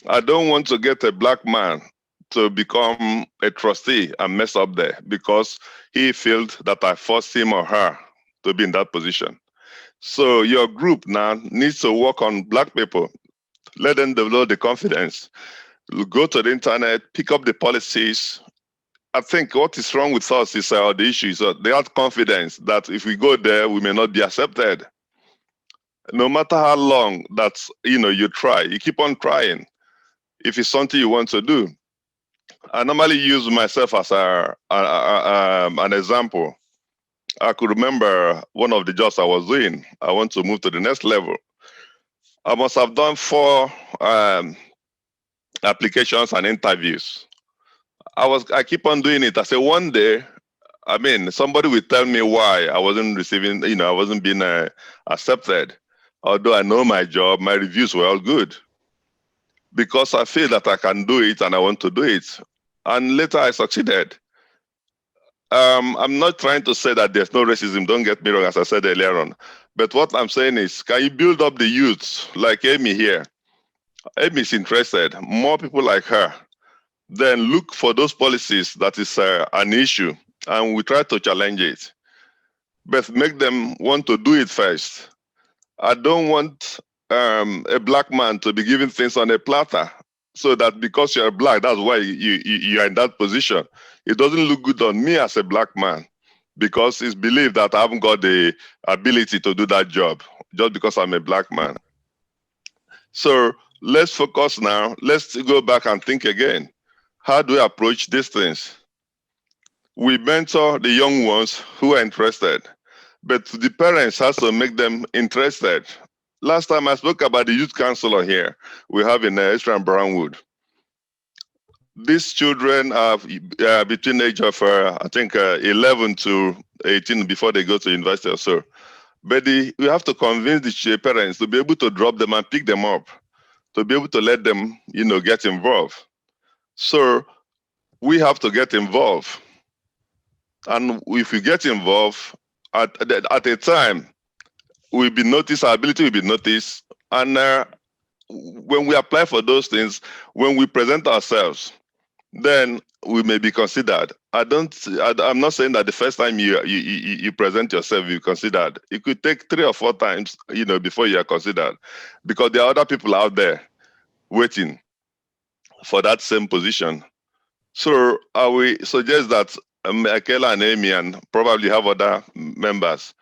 I don't want to get a Black man to become a trustee and mess up there because he felt that I forced him or her to be in that position. So your group now needs to work on Black people. Let them develop the confidence. Go to the internet, pick up the policies. I think what is wrong with us is the issue is they have confidence that if we go there, we may not be accepted. No matter how long that's, you try, you keep on trying. If it's something you want to do. I normally use myself as an example. I could remember one of the jobs I was doing. I want to move to the next level. I must have done 4 applications and interviews. I keep on doing it. I say one day, somebody will tell me why I wasn't receiving, I wasn't being accepted. Although I know my job, my reviews were all good. Because I feel that I can do it and I want to do it. And later I succeeded. I'm not trying to say that there's no racism, don't get me wrong, as I said earlier on. But what I'm saying is, can you build up the youth like Amy here? Amy is interested, more people like her. Then look for those policies that is an issue and we try to challenge it. But make them want to do it first. I don't want a Black man to be giving things on a platter so that because you're Black, that's why you are in that position. It doesn't look good on me as a Black man because it's believed that I haven't got the ability to do that job just because I'm a Black man. So let's focus now. Let's go back and think again. How do we approach these things? we mentor the young ones who are interested, but the parents has to make them interested. Last time I spoke about the youth counselor here we have in Hertfordshire and Brownwood. These children are between the age of, I think, 11 to 18 before they go to university or so. But we have to convince the parents to be able to drop them and pick them up, to be able to let them, get involved. So we have to get involved. And if we get involved at a time, we'll be noticed, our ability will be noticed. And when we apply for those things, when we present ourselves, then we may be considered. I'm not saying that the first time you present yourself, you're considered. It could take 3 or 4 times, before you are considered, because there are other people out there waiting for that same position. So I will suggest that Michaela and Amy, and probably have other members,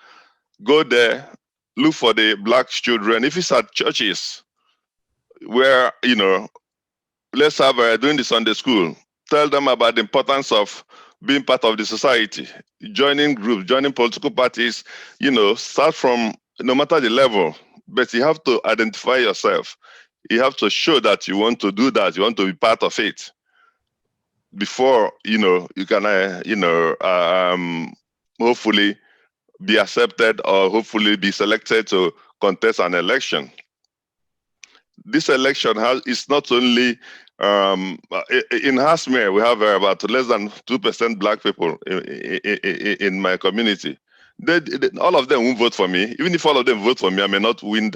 go there, look for the Black children. If it's at churches where, let's have doing the Sunday school, tell them about the importance of being part of the society, joining groups, joining political parties, start from no matter the level, but you have to identify yourself. You have to show that you want to do that, you want to be part of it before, you can, hopefully be accepted or hopefully be selected to contest an election. This election is not only in Hertfordshire, we have about less than 2% Black people in my community. All of them won't vote for me. Even if all of them vote for me, I may not win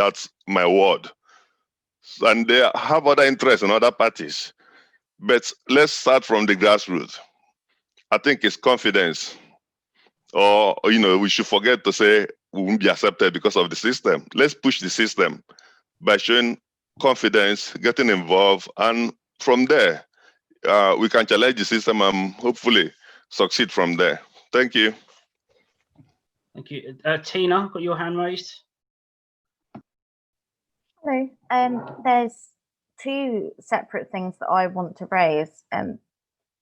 my ward. And they have other interests in other parties. But let's start from the grassroots. I think it's confidence. Or, we should forget to say we won't be accepted because of the system. Let's push the system by showing confidence, getting involved, and from there, we can challenge the system and hopefully succeed from there. Thank you. Thank you. Tina, got your hand raised? Hello. There's 2 separate things that I want to raise.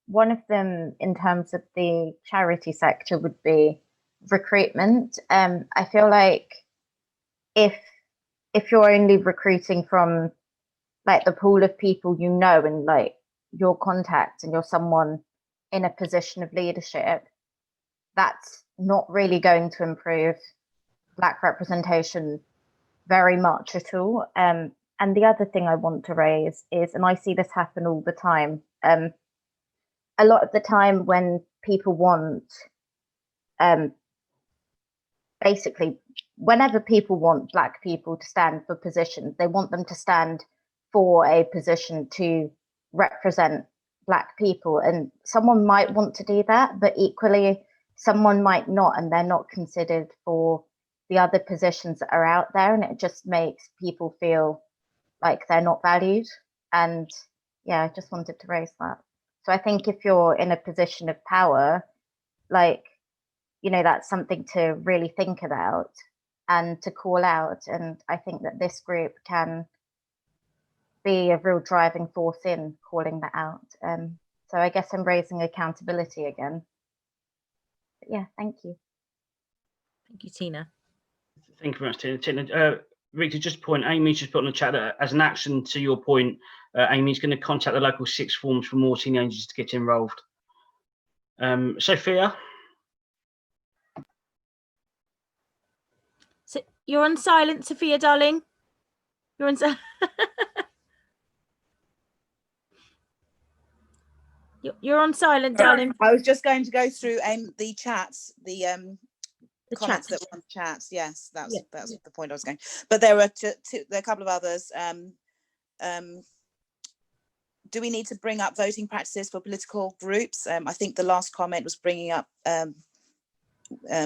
One of them, in terms of the charity sector, would be recruitment. I feel like if you're only recruiting from like the pool of people and like your contacts, and you're someone in a position of leadership, that's not really going to improve Black representation very much at all. And the other thing I want to raise is, and I see this happen all the time, a lot of the time when people want, basically, whenever people want Black people to stand for positions, they want them to stand for a position to represent Black people. And someone might want to do that, but equally, someone might not, and they're not considered for the other positions that are out there. And it just makes people feel like they're not valued. And yeah, I just wanted to raise that. So I think if you're in a position of power, that's something to really think about and to call out. And I think that this group can be a real driving force in calling that out. So I guess I'm raising accountability again. But yeah, thank you. Thank you, Tina. Thank you very much, Tina. Rita, just point, Amy's just put on the chat that as an action to your point, Amy's going to contact the local 6 forms for more teenagers to get involved. Sophia? So you're on silent, Sophia, darling. You're on silent. You're on silent, darling. I was just going to go through the chats, the comments that were on the chats. Yes, that's the point I was going. But there were there are a couple of others. Do we need to bring up voting practices for political groups? I think the last comment was bringing up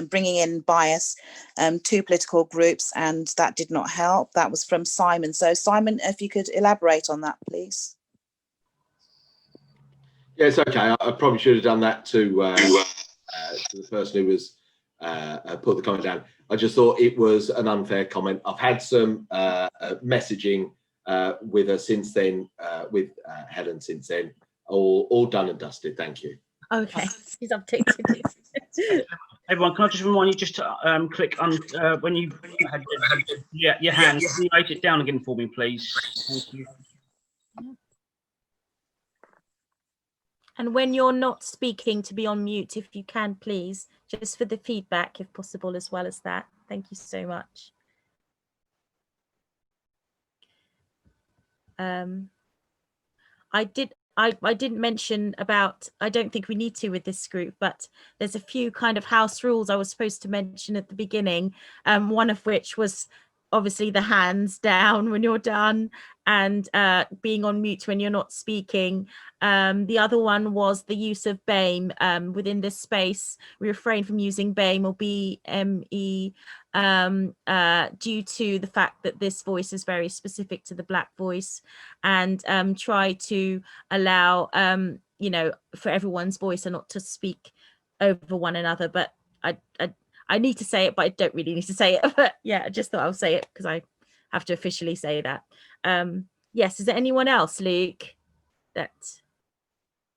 bringing in bias to political groups, and that did not help. That was from Simon. So Simon, if you could elaborate on that, please. Yes, okay. I probably should have done that to the person who was put the comment down. I just thought it was an unfair comment. I've had some messaging with her since then, with Helen since then. All done and dusted. Thank you. Okay, he's updated it. Everyone, can I just remind you just to click on when you had your hand, can you write it down again for me, please? Thank you. And when you're not speaking, to be on mute, if you can, please, just for the feedback, if possible, as well as that. Thank you so much. I didn't mention about, I don't think we need to with this group, but there's a few kind of house rules I was supposed to mention at the beginning. One of which was obviously the hands down when you're done, and being on mute when you're not speaking. The other one was the use of BAME within this space. We refrain from using BAME or BME due to the fact that this voice is very specific to the Black voice, and try to allow you know, for everyone's voice and not to speak over one another. But I need to say it, but I don't really need to say it. But yeah, I just thought I'll say it because I have to officially say that. Yes, is there anyone else, Luke? That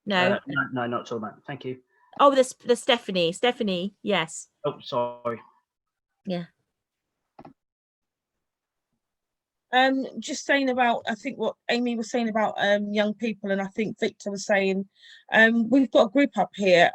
no, no, not at all, mate. Thank you. Oh, there's Stephanie. Stephanie, yes. Oh, sorry. Yeah. Just saying about, I think what Amy was saying about young people, and I think Victor was saying, we've got a group up here,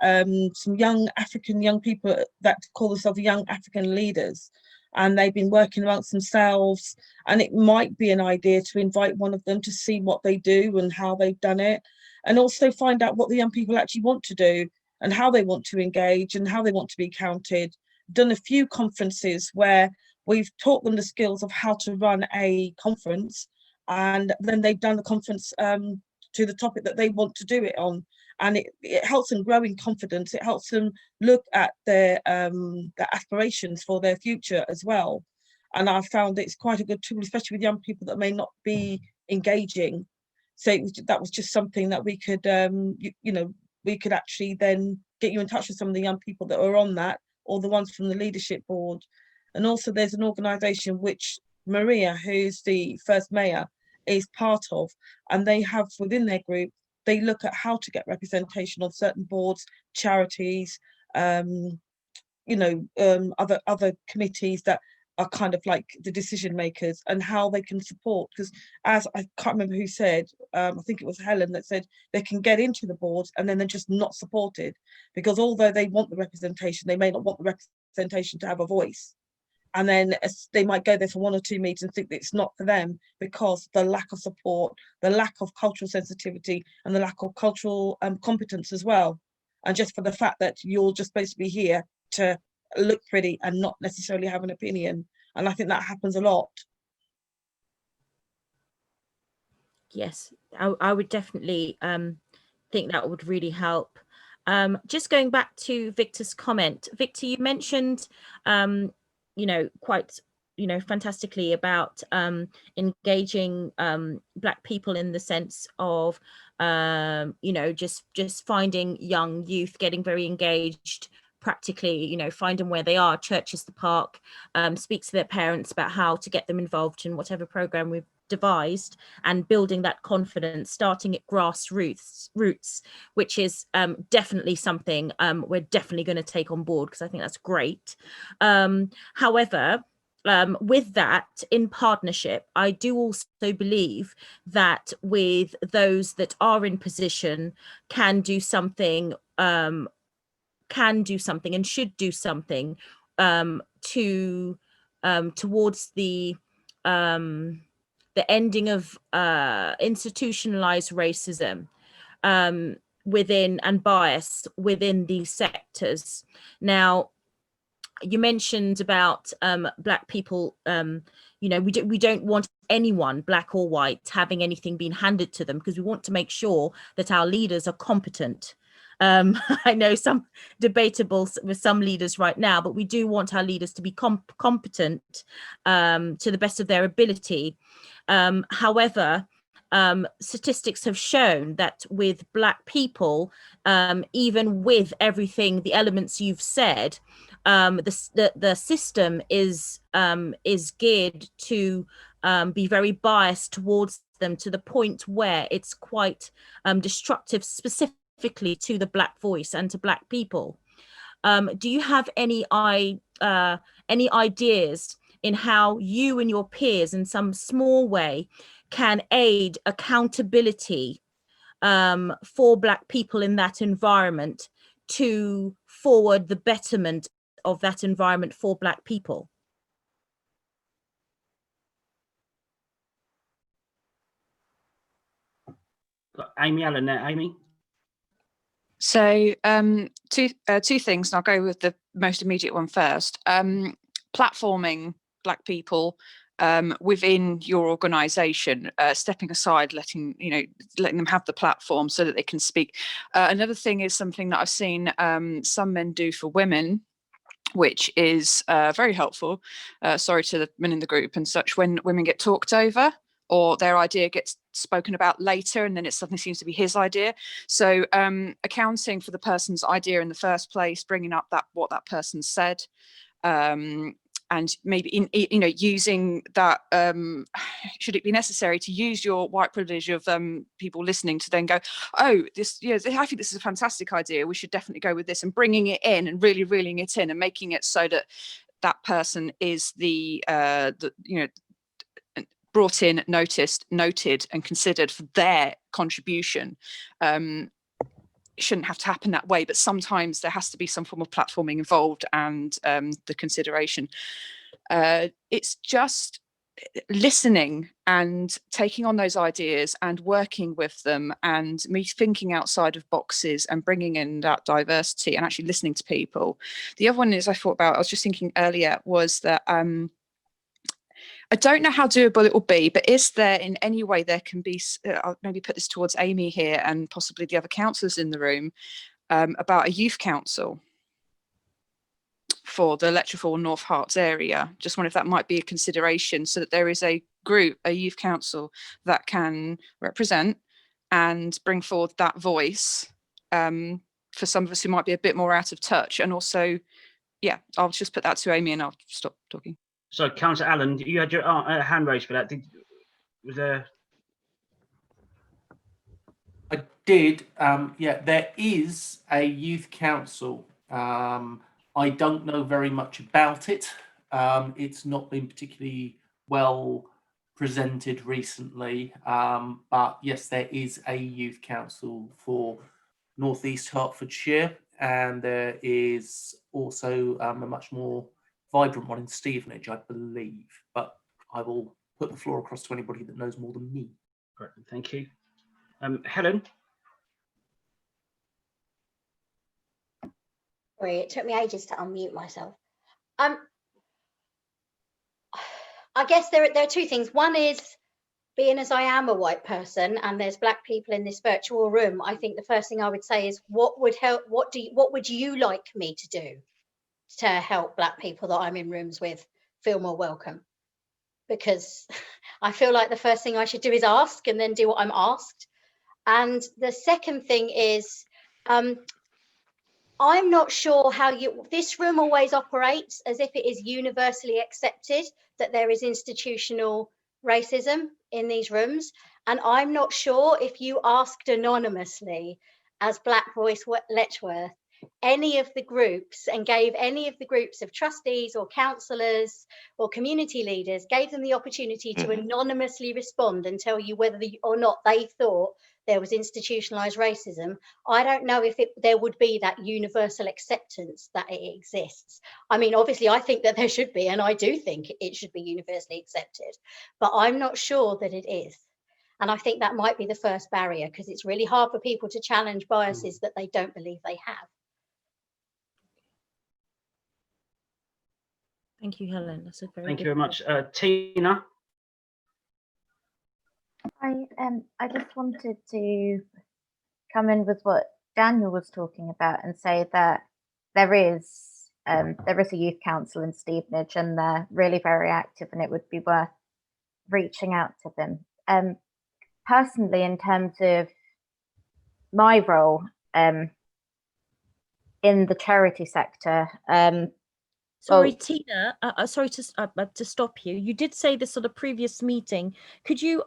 some young African young people that call themselves young African leaders, and they've been working amongst themselves, and it might be an idea to invite one of them to see what they do and how they've done it, and also find out what the young people actually want to do and how they want to engage and how they want to be counted. Done a few conferences where we've taught them the skills of how to run a conference, and then they've done the conference to the topic that they want to do it on. And it helps them grow in confidence. It helps them look at their aspirations for their future as well. And I've found it's quite a good tool, especially with young people that may not be engaging. So that was just something that we could, you know, we could actually then get you in touch with some of the young people that are on that, or the ones from the leadership board. And also there's an organisation which Maria, who's the first mayor, is part of, and they have within their group, they look at how to get representation on certain boards, charities, you know, other committees that are kind of like the decision makers, and how they can support. Because as I can't remember who said, I think it was Helen that said, they can get into the boards and then they're just not supported, because although they want the representation, they may not want the representation to have a voice. And then they might go there for 1 or 2 meetings and think that it's not for them, because the lack of support, the lack of cultural sensitivity, and the lack of cultural competence as well. And just for the fact that you're just supposed to be here to look pretty and not necessarily have an opinion. And I think that happens a lot. Yes, I would definitely think that would really help. Just going back to Victor's comment, Victor, you mentioned you know, quite, you know, fantastically about engaging Black people in the sense of, you know, just finding young youth getting very engaged practically, you know, find them where they are. Church is the park, speak to their parents about how to get them involved in whatever program we've devised, and building that confidence, starting at grassroots, which is definitely something we're definitely going to take on board, because I think that's great. However, with that, in partnership, I do also believe that with those that are in position can do something and should do something towards the ending of institutionalized racism within, and bias within these sectors. Now, you mentioned about Black people, you know, we don't want anyone, Black or white, having anything being handed to them, because we want to make sure that our leaders are competent. I know some debatable with some leaders right now, but we do want our leaders to be competent to the best of their ability. However, statistics have shown that with Black people, even with everything, the elements you've said, the system is geared to be very biased towards them, to the point where it's quite destructive, specifically specifically to the Black voice and to Black people. Do you have any ideas in how you and your peers in some small way can aid accountability for Black people in that environment to forward the betterment of that environment for Black people? Got Amy Allen there. Amy? So two things, and I'll go with the most immediate one first. Platforming Black people within your organisation, stepping aside, letting them have the platform so that they can speak. Another thing is something that I've seen some men do for women, which is very helpful. Sorry to the men in the group and such, when women get talked over or their idea gets spoken about later and then it suddenly seems to be his idea. So accounting for the person's idea in the first place, bringing up what that person said, and maybe using that, should it be necessary to use your white privilege of people listening to then go, oh, I think this is a fantastic idea, we should definitely go with this, and bringing it in and really reeling it in and making it so that that person is brought in, noticed, noted and considered for their contribution. It shouldn't have to happen that way, but sometimes there has to be some form of platforming involved and the consideration. It's just listening and taking on those ideas and working with them, and me thinking outside of boxes and bringing in that diversity and actually listening to people. The other one is I was just thinking earlier, was that I don't know how doable it will be, but is there in any way there can be, I'll maybe put this towards Amy here and possibly the other councillors in the room, about a youth council for the Letchworth North Herts area. Just wonder if that might be a consideration, so that there is a group, a youth council that can represent and bring forward that voice for some of us who might be a bit more out of touch. And also, yeah, I'll just put that to Amy and I'll stop talking. So, Councillor Allen, you had your hand raised for that. Was there? I did. Yeah, there is a youth council. I don't know very much about it. It's not been particularly well presented recently. But yes, there is a youth council for North East Hertfordshire, and there is also a much more vibrant one in Stevenage, I believe, but I will put the floor across to anybody that knows more than me. Great, thank you. Helen? Sorry, it took me ages to unmute myself. I guess there are two things. One is, being as I am a white person and there's Black people in this virtual room, I think the first thing I would say is, what would help? What would you like me to do to help Black people that I'm in rooms with feel more welcome? Because I feel like the first thing I should do is ask and then do what I'm asked. And the second thing is, I'm not sure how this room always operates as if it is universally accepted that there is institutional racism in these rooms. And I'm not sure if you asked anonymously as Black Voice Letchworth any of the groups and gave any of the groups of trustees or councillors or community leaders, gave them the opportunity to anonymously respond and tell you whether or not they thought there was institutionalized racism. I don't know if there would be that universal acceptance that it exists. I mean, obviously I think that there should be, and I do think it should be universally accepted, but I'm not sure that it is. And I think that might be the first barrier, because it's really hard for people to challenge biases that they don't believe they have. Thank you, Helen. That's a very Thank you very much. Tina? I just wanted to come in with what Daniel was talking about and say that there is a youth council in Stevenage, and they're really very active, and it would be worth reaching out to them. Personally, in terms of my role in the charity sector, sorry, Tina. Sorry to stop you. You did say this at a previous meeting. Could you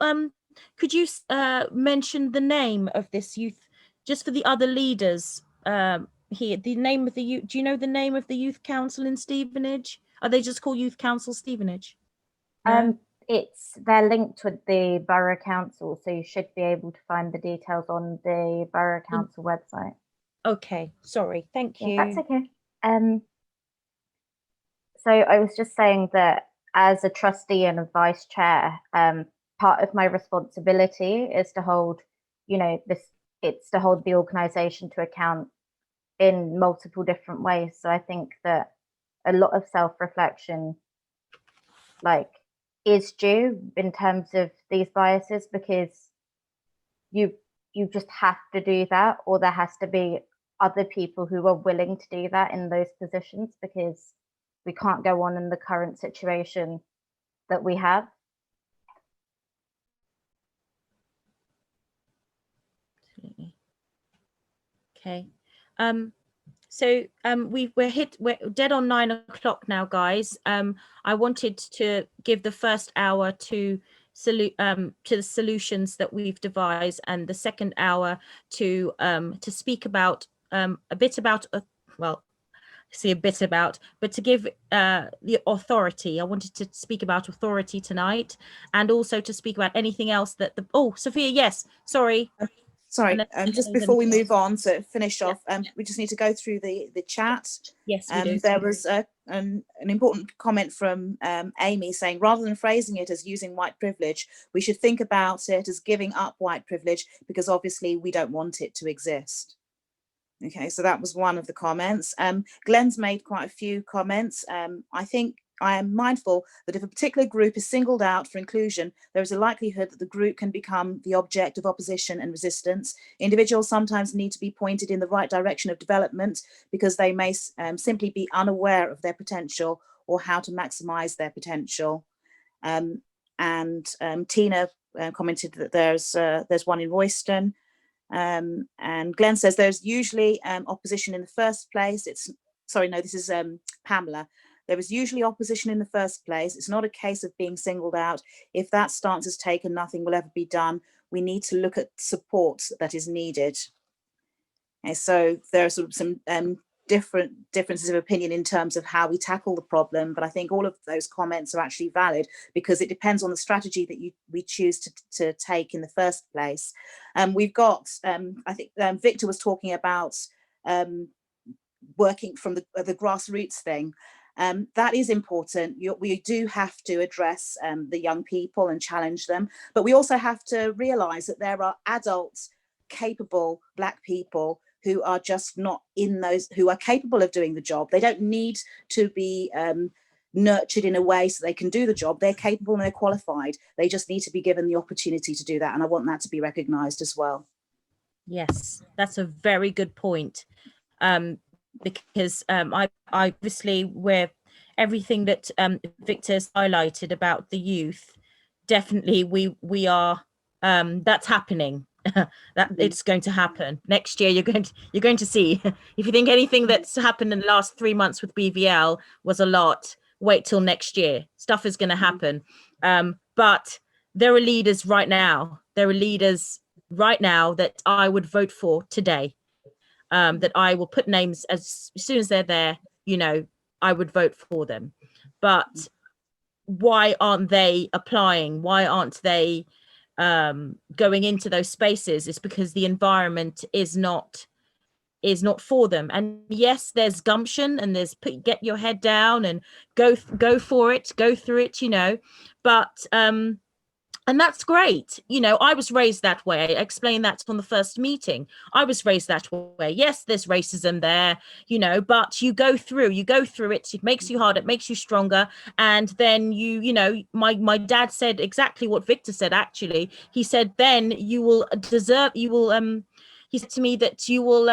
mention the name of this youth just for the other leaders here, the name of the youth, do you know the name of the youth council in Stevenage? Are they just called Youth Council Stevenage? No? They're linked with the Borough Council, so you should be able to find the details on the Borough Council website. Okay, sorry, thank you. Yeah, that's okay. So I was just saying that as a trustee and a vice chair, part of my responsibility is to hold, it's to hold the organisation to account in multiple different ways. So I think that a lot of self-reflection, is due in terms of these biases, because you just have to do that, or there has to be other people who are willing to do that in those positions, because we can't go on in the current situation that we have. Okay. So we're dead on 9 o'clock now, guys. I wanted to give the first hour to the solutions that we've devised, and the second hour to speak about but to give the authority. I wanted to speak about authority tonight, and also to speak about anything else that Sophia, yes, sorry. Sorry, just before we move on to finish off, we just need to go through the chat. Yes, we do. There was an important comment from Amy saying, rather than phrasing it as using white privilege, we should think about it as giving up white privilege, because obviously we don't want it to exist. Okay, so that was one of the comments. Glenn's made quite a few comments. I think I am mindful that if a particular group is singled out for inclusion, there is a likelihood that the group can become the object of opposition and resistance. Individuals sometimes need to be pointed in the right direction of development because they may simply be unaware of their potential or how to maximise their potential. Tina commented that there's one in Royston. And Glenn says there's usually opposition in the first place. This is Pamela. There is usually opposition in the first place. It's not a case of being singled out. If that stance is taken, nothing will ever be done. We need to look at support that is needed. And so there are sort of some differences of opinion in terms of how we tackle the problem, but I think all of those comments are actually valid because it depends on the strategy that we choose to take in the first place. We've got, I think Victor was talking about working from the grassroots thing. That is important. We do have to address the young people and challenge them, but we also have to realise that there are adults, capable Black people who are just not who are capable of doing the job. They don't need to be nurtured in a way so they can do the job. They're capable and they're qualified. They just need to be given the opportunity to do that, and I want that to be recognised as well. Yes, that's a very good point. Because I obviously everything that Victor's highlighted about the youth, definitely we are that's happening. That it's going to happen next year. You're going to see. If you think anything that's happened in the last 3 months with BVL was a lot, wait till next year. Stuff is going to happen. But there are leaders right now. There are leaders right now that I would vote for today. That I will put names as soon as they're there, I would vote for them. But why aren't they applying? Why aren't they going into those spaces? It's because the environment is not for them. And yes, there's gumption and there's get your head down and go for it, go through it, but and that's great. I was raised that way. I explained that on the first meeting. I was raised that way. Yes, there's racism there, but you go through it. It makes you harder. It makes you stronger. And then my dad said exactly what Victor said, actually. He said, then he said to me that you will,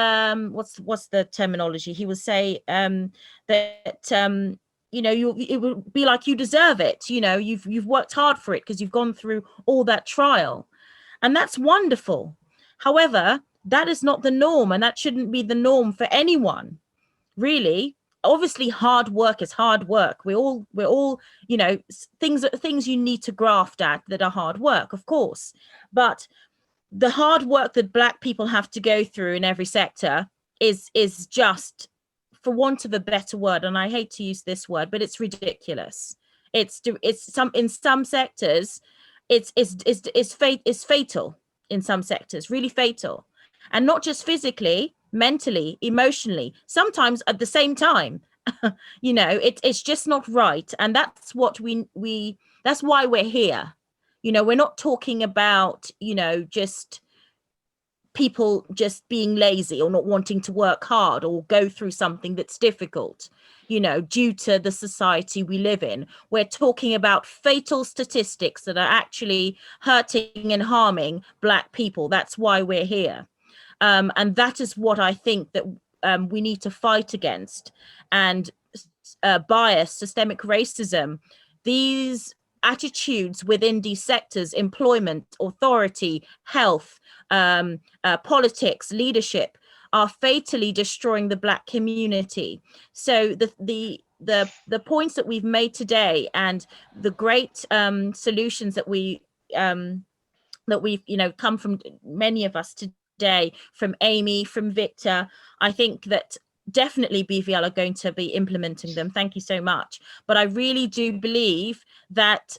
what's the terminology? He will say that, it will be like you deserve it. You've worked hard for it because you've gone through all that trial, and that's wonderful. However, that is not the norm, and that shouldn't be the norm for anyone, really. Obviously, hard work is hard work. We're all things you need to graft at that are hard work, of course. But the hard work that Black people have to go through in every sector is just, for want of a better word, and I hate to use this word, but it's ridiculous. It's in some sectors, it's fatal in some sectors, really fatal, and not just physically, mentally, emotionally, sometimes at the same time. You know, it's just not right, and that's what that's why we're here. You know, we're not talking about, you know, just people just being lazy or not wanting to work hard or go through something that's difficult, you know, due to the society we live in. We're talking about fatal statistics that are actually hurting and harming Black people. That's why we're here. And that is what I think that we need to fight against. And bias, systemic racism, these attitudes within these sectors, employment, authority, health, politics, leadership, are fatally destroying the Black community. So the points that we've made today and the great solutions that we've you know come from many of us today, from Amy, from Victor, I think that definitely BVL are going to be implementing them. Thank you so much. But I really do believe that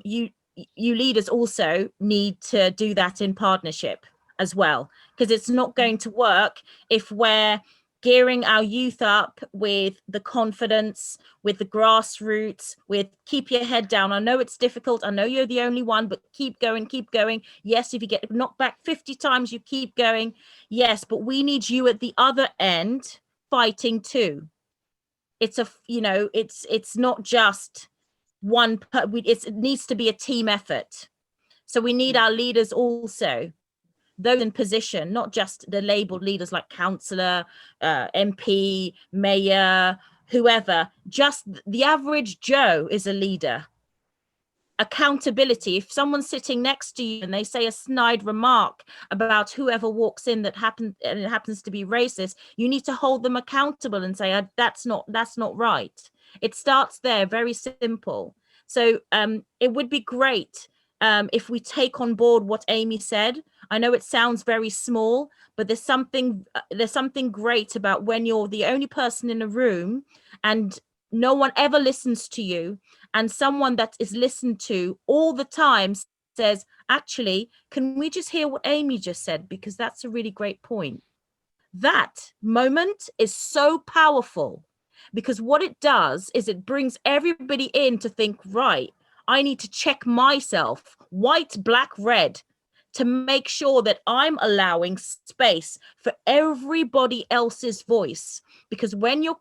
you leaders also need to do that in partnership as well, because it's not going to work if we're gearing our youth up with the confidence, with the grassroots, with keep your head down. I know it's difficult. I know you're the only one, but keep going, keep going. Yes, if you get knocked back 50 times, you keep going. Yes, but we need you at the other end fighting too. It's you know, it's not just one, it needs to be a team effort. So we need our leaders also, those in position, not just the labeled leaders like councillor, MP, mayor, whoever. Just the average Joe is a leader. Accountability. If someone's sitting next to you and they say a snide remark about whoever walks in and it happens to be racist, you need to hold them accountable and say, that's not right. It starts there, very simple. So it would be great if we take on board what Amy said. I know it sounds very small, but there's something great about when you're the only person in a room and no one ever listens to you, and someone that is listened to all the time says, actually, can we just hear what Amy just said? Because that's a really great point. That moment is so powerful, because what it does is it brings everybody in to think, right, I need to check myself, white, black, red, to make sure that I'm allowing space for everybody else's voice. Because when you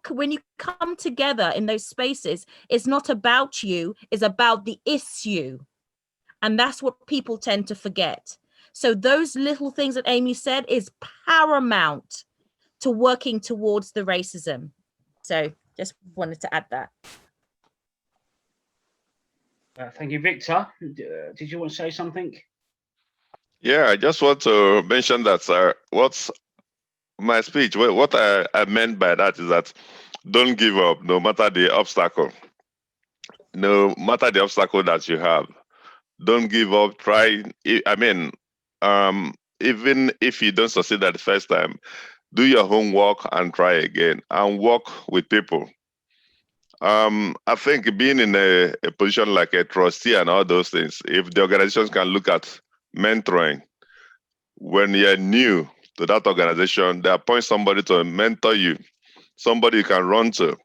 come together in those spaces, it's not about you, it's about the issue. And that's what people tend to forget. So those little things that Amy said is paramount to working towards the racism. So just wanted to add that. Thank you, Victor. Did you want to say something? Yeah, I just want to mention that, sir. What's my speech? What I meant by that is that don't give up, no matter the obstacle. No matter the obstacle that you have, don't give up. Try. I mean, even if you don't succeed at the first time, do your homework and try again and work with people. I think being in a position like a trustee and all those things, if the organizations can look at mentoring, when you're new to that organization, they appoint somebody to mentor you, somebody you can run to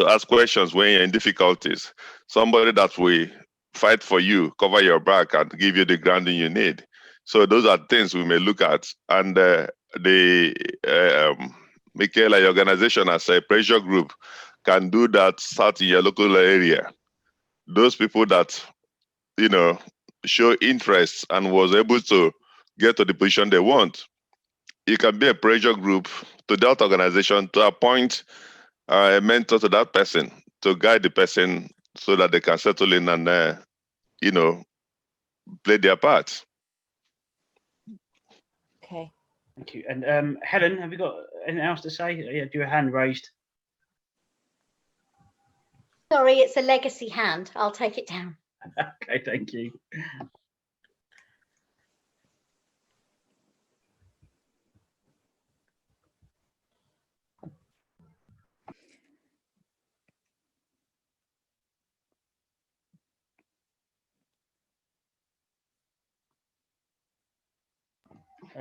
ask questions when you're in difficulties, somebody that will fight for you, cover your back, and give you the grounding you need. So those are things we may look at. And Michaela, your organization as a pressure group can do that, start in your local area. Those people that, you know, show interest and was able to get to the position they want, you can be a pressure group to that organization to appoint a mentor to that person, to guide the person so that they can settle in and, you know, play their part. Okay. Thank you. And Helen, have you got anything else to say? Yeah, do your hand raised. Sorry, it's a legacy hand. I'll take it down. Okay, thank you.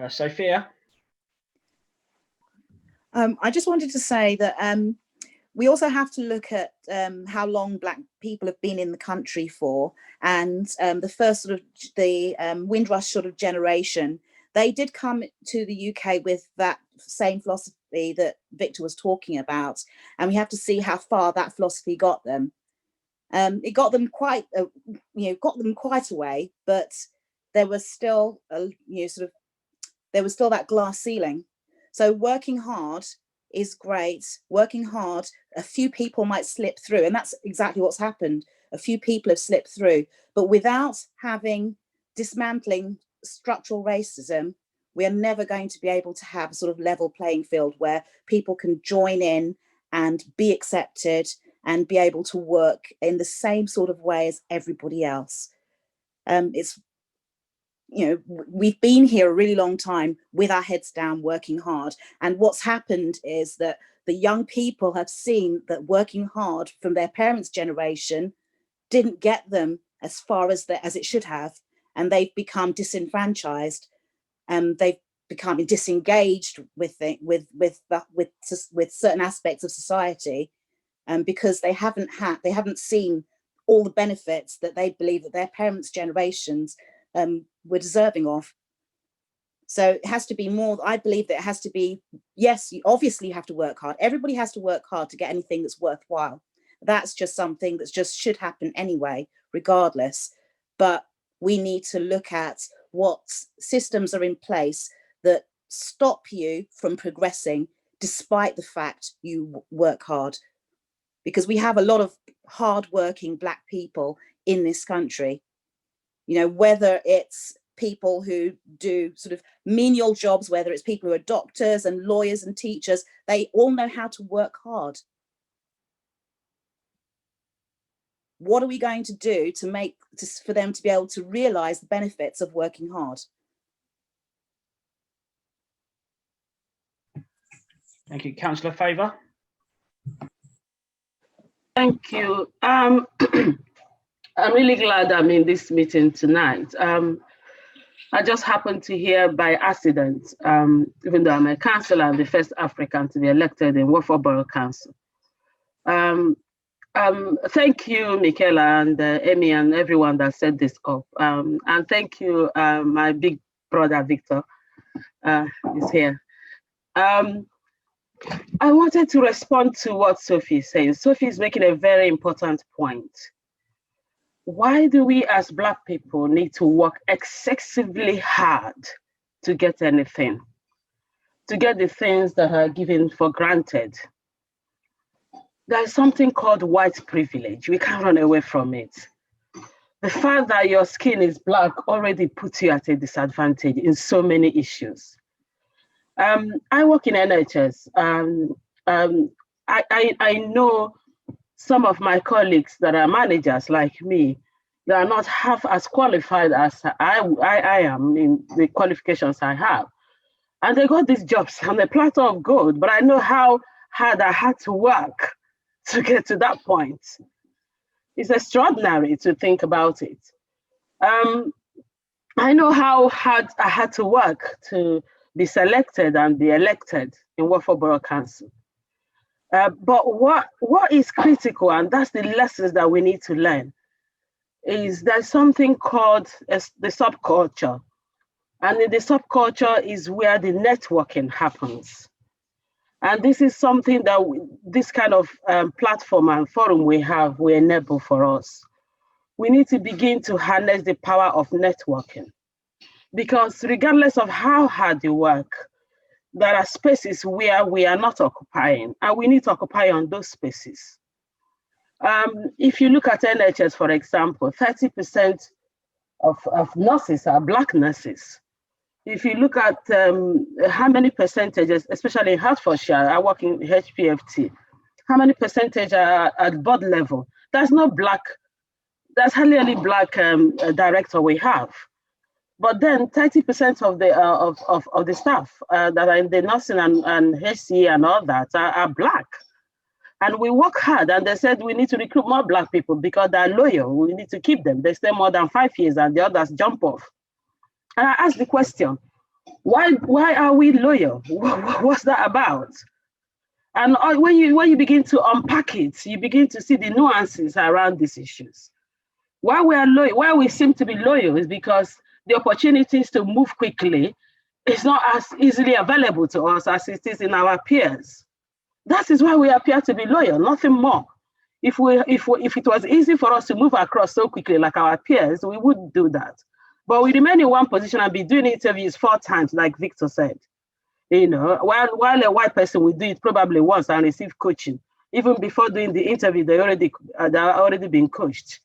Sophia? I just wanted to say that we also have to look at how long Black people have been in the country for, and the first sort of the Windrush sort of generation, they did come to the UK with that same philosophy that Victor was talking about, and we have to see how far that philosophy got them. It got them quite, got them quite a way, but there was still, there was still that glass ceiling. So working hard is great. Working hard, a few people might slip through, and that's exactly what's happened. A few people have slipped through, but without dismantling structural racism, we are never going to be able to have a sort of level playing field where people can join in and be accepted and be able to work in the same sort of way as everybody else. We've been here a really long time with our heads down, working hard. And what's happened is that the young people have seen that working hard from their parents' generation didn't get them as far as it should have. And they've become disenfranchised, and they've become disengaged with certain aspects of society, because they haven't seen all the benefits that they believe that their parents' generations were deserving of. So it has to be more. I believe that it has to be, yes, you obviously have to work hard. Everybody has to work hard to get anything that's worthwhile. That's just something that just should happen anyway, regardless. But we need to look at what systems are in place that stop you from progressing despite the fact you work hard. Because we have a lot of hardworking Black people in this country, whether it's people who do sort of menial jobs, whether it's people who are doctors and lawyers and teachers, they all know how to work hard. What are we going to do for them to be able to realize the benefits of working hard? Thank you. Councillor Favour? Thank you. I'm really glad I'm in this meeting tonight. I just happened to hear by accident, even though I'm a councillor, I'm the first African to be elected in Watford Borough Council. Thank you, Michaela and Amy and everyone that set this up. And thank you, my big brother, Victor, is here. I wanted to respond to what Sophie is saying. Sophie is making a very important point. Why do we as Black people need to work excessively hard to get anything, to get the things that are given for granted? There's something called white privilege. We can't run away from it. The fact that your skin is Black already puts you at a disadvantage in so many issues. I work in NHS. I know some of my colleagues that are managers like me, they are not half as qualified as I am in the qualifications I have. And they got these jobs on a platter of gold, but I know how hard I had to work to get to that point. It's extraordinary to think about it. I know how hard I had to work to be selected and be elected in Watford Borough Council. But what is critical, and that's the lessons that we need to learn, is there's something called the subculture. And in the subculture is where the networking happens. And this is something that this kind of platform and forum we have will enable for us. We need to begin to harness the power of networking. Because regardless of how hard you work, there are spaces where we are not occupying, and we need to occupy on those spaces. If you look at NHS, for example, 30% of nurses are Black nurses. If you look at how many percentages, especially in Hertfordshire, I work in HPFT, how many percentage are at board level? There's no Black, there's hardly any Black director we have. But then 30% of the staff that are in the nursing and HCA and all that are Black. And we work hard, and they said we need to recruit more Black people because they're loyal. We need to keep them. They stay more than 5 years and the others jump off. And I asked the question, Why are we loyal? What's that about? And when you begin to unpack it, you begin to see the nuances around these issues. Why we are loyal, why we seem to be loyal is because the opportunities to move quickly is not as easily available to us as it is in our peers. That is why we appear to be loyal, nothing more. If it was easy for us to move across so quickly like our peers, we wouldn't do that. But we remain in one position and be doing interviews 4 times, like Victor said. You know, while a white person will do it probably once and receive coaching. Even before doing the interview, they already been coached.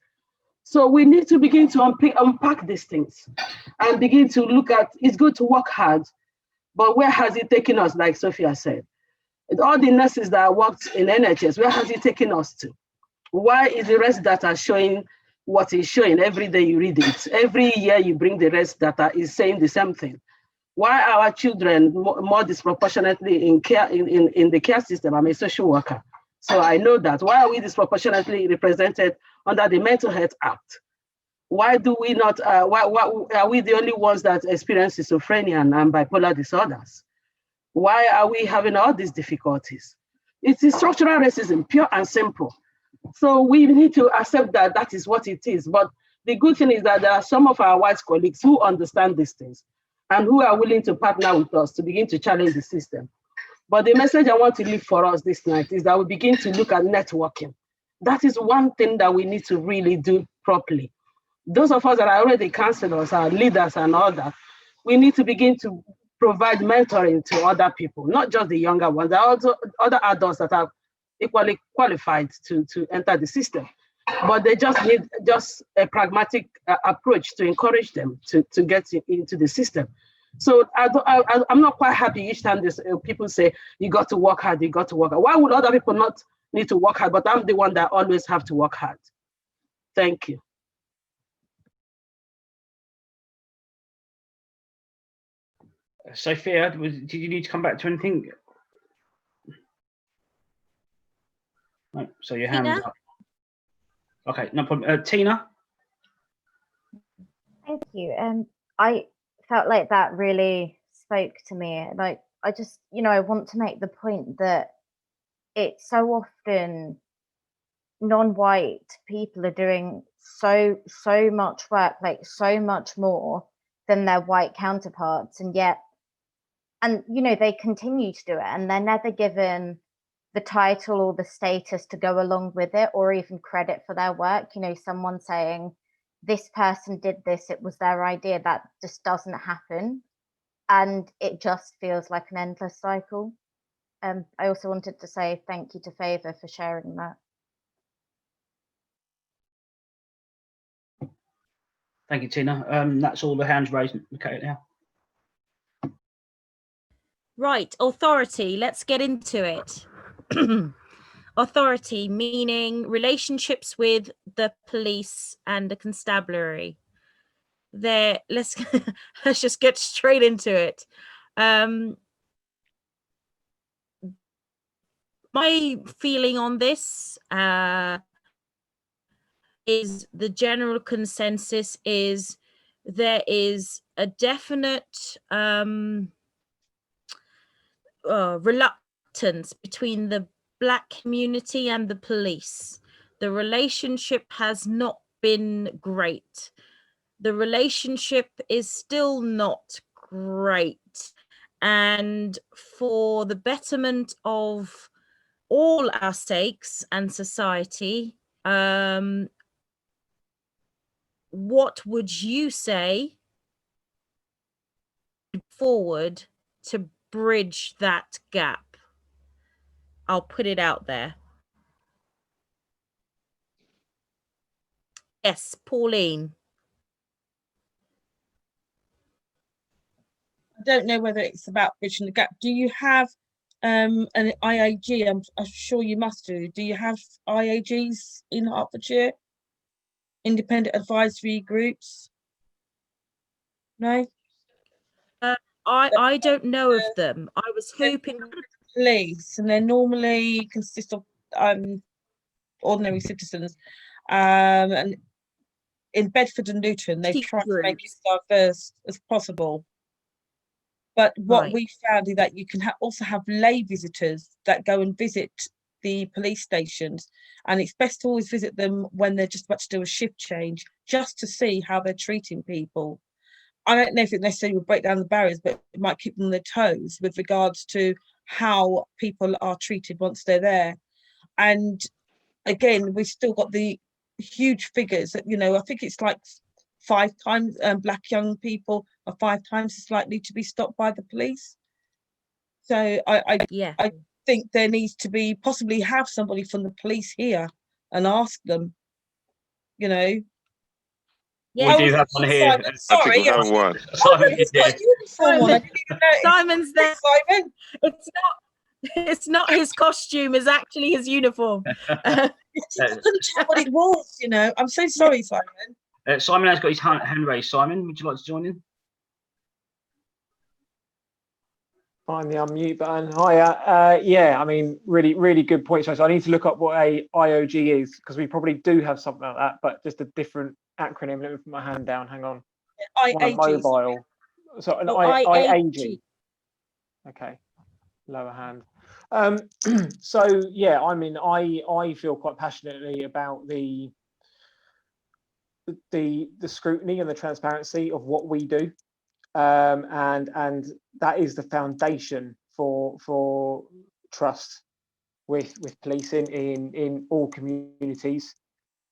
So we need to begin to unpack these things and begin to look at, it's good to work hard, but where has it taken us, like Sophia said? And all the nurses that worked in NHS, where has it taken us to? Why is the rest data showing what is showing? Every day you read it. Every year you bring the rest data is saying the same thing. Why are our children more disproportionately in care in the care system? I'm a social worker, so I know that. Why are we disproportionately represented under the Mental Health Act? Why do we not? Why are we the only ones that experience schizophrenia and bipolar disorders? Why are we having all these difficulties? It is structural racism, pure and simple. So we need to accept that that is what it is. But the good thing is that there are some of our white colleagues who understand these things and who are willing to partner with us to begin to challenge the system. But the message I want to leave for us this night is that we begin to look at networking. That is one thing that we need to really do properly. Those of us that are already councillors, our leaders and all that, we need to begin to provide mentoring to other people, not just the younger ones. There are also other adults that are equally qualified to enter the system, but they just need just a pragmatic approach to encourage them to get into the system. So I'm not quite happy each time people say, you got to work hard, you got to work hard. Why would other people not need to work hard, but I'm the one that always have to work hard? Thank you. Sophia, did you need to come back to anything? No, so your hand is up. Okay, no problem. Tina? Thank you. I felt like that really spoke to me. Like, I just, I want to make the point that it's so often non-white people are doing so much work, like so much more than their white counterparts, and yet, they continue to do it, and they're never given the title or the status to go along with it, or even credit for their work. Someone saying, this person did this, it was their idea. That just doesn't happen. And it just feels like an endless cycle. I also wanted to say thank you to Favour for sharing that. Thank you, Tina. That's all the hands raised. Okay, now. Right, authority, let's get into it. Authority, meaning relationships with the police and the constabulary. Let's just get straight into it. My feeling on this is the general consensus is there is a definite reluctance between the Black community and the police. The relationship has not been great. The relationship is still not great. And for the betterment of all our sakes and society, what would you say forward to bridge that gap? I'll put it out there. Yes, Pauline. I don't know whether it's about bridging the gap. Do you have an IAG? I'm sure you must do. Do you have IAGs in Hertfordshire? Independent advisory groups? No? I don't know of them. I was hoping police, and they normally consist of ordinary citizens. And in Bedford and Luton, they've tried to make it as diverse as possible. But what Right. we found is that you can also have lay visitors that go and visit the police stations, and it's best to always visit them when they're just about to do a shift change, just to see how they're treating people. I don't know if it necessarily would break down the barriers, but it might keep them on their toes with regards to how people are treated once they're there. And again, we've still got the huge figures that, I think it's like 5 times black young people are 5 times as likely to be stopped by the police. So I think there needs to be possibly have somebody from the police here and ask them, We do have one here. Simon, sorry, we have one. Simon, he's got a uniform on. I didn't even notice. Simon's there. Simon, It's not his costume, it's actually his uniform. I couldn't tell what it was, I'm so sorry, Simon. Simon has got his hand raised. Simon, would you like to join in? Find the unmute button. Hiya. Yeah, I mean, really, really good point. So I need to look up what a IOG is, because we probably do have something like that, but just a different acronym. Let me put my hand down. Hang on. IAG. Mobile. So an IAG. Okay. Lower hand. So yeah, I mean, I feel quite passionately about the scrutiny and the transparency of what we do, and that is the foundation for trust with policing in all communities.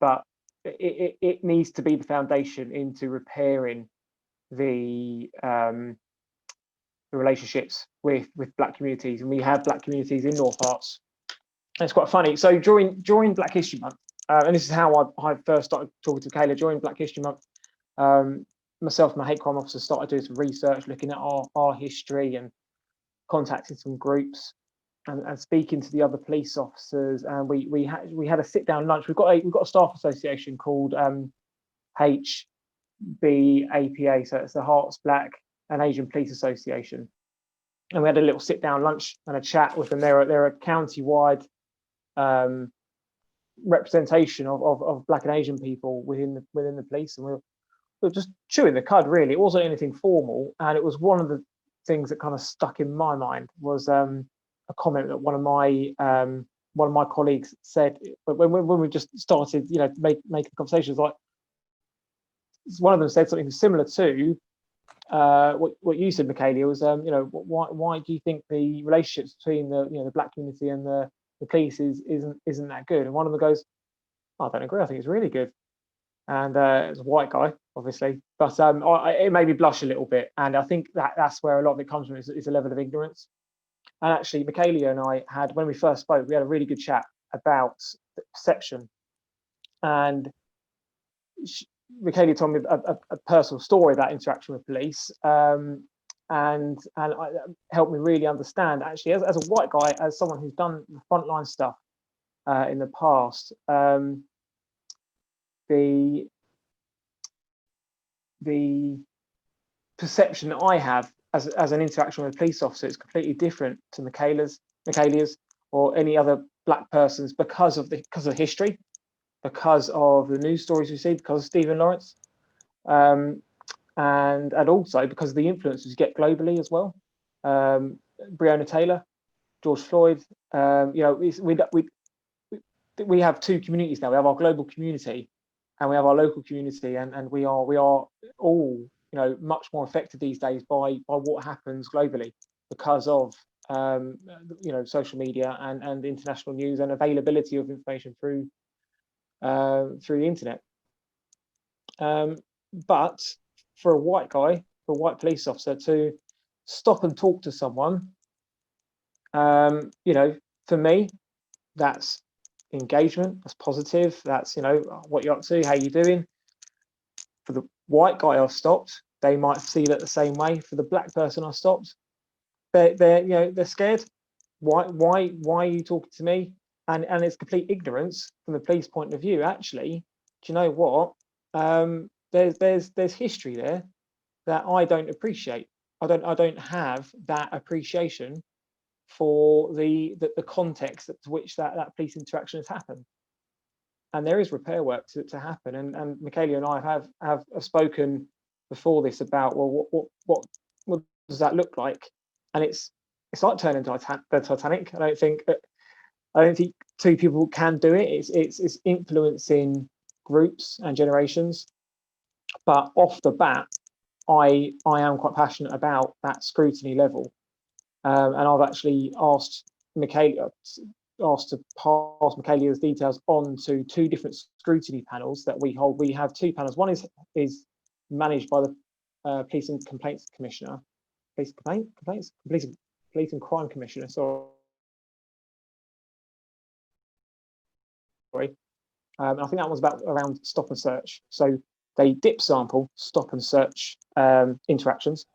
But it needs to be the foundation into repairing the relationships with black communities, and we have black communities in North Herts. It's quite funny. So during Black History Month, and this is how I first started talking to Kayla. During Black History Month, myself and my hate crime officer started doing some research, looking at our history and contacting some groups and speaking to the other police officers. And we had a sit down lunch. We've got a staff association called HBAPA, so it's the Herts Black and Asian Police Association, and we had a little sit down lunch and a chat with them. They're a county-wide representation of black and Asian people within the police, and we were just chewing the cud, really. It wasn't anything formal, and it was one of the things that kind of stuck in my mind was a comment that one of my colleagues said when we just started, making conversations. Like, one of them said something similar to what you said, Michaela, was why do you think the relationships between the black community and the police isn't that good? And one of them goes, I don't agree, I think it's really good. And it's a white guy, obviously, but it made me blush a little bit. And I think that's where a lot of it comes from, is a level of ignorance. And actually, Michaela and I had, when we first spoke, we had a really good chat about perception. And Michaela told me a personal story about interaction with police, and helped me really understand, actually, as a white guy, as someone who's done the frontline stuff in the past, the perception that I have as an interaction with a police officer is completely different to Michaela's or any other black person's, because of history, because of the news stories we see, because of Stephen Lawrence, and also because of the influences you get globally as well. Breonna Taylor, George Floyd. We have two communities now. We have our global community, and we have our local community, and we are all much more affected these days by what happens globally because of social media and international news and availability of information through the internet. But for a white guy, for a white police officer to stop and talk to someone, for me, that's engagement, that's positive, that's what you're up to, how you doing. For the white guy I've stopped, they might see that the same way. For the black person I stopped, they're scared. Why are you talking to me? And it's complete ignorance from the police point of view. Actually, do you know what? There's history there that I don't appreciate. I don't have that appreciation for the context to which that police interaction has happened. And there is repair work to happen. And Michaela and I have spoken before this about, well, what does that look like? And it's like turning the Titanic. I don't think two people can do it. It's influencing groups and generations. But off the bat, I am quite passionate about that scrutiny level, and I've actually asked Michaela to pass Michaela's details on to 2 different scrutiny panels that we hold. We have 2 panels. One is managed by the Police and Complaints Commissioner, Police and Crime Commissioner. Sorry. And I think that was around stop and search. So they dip sample stop and search interactions.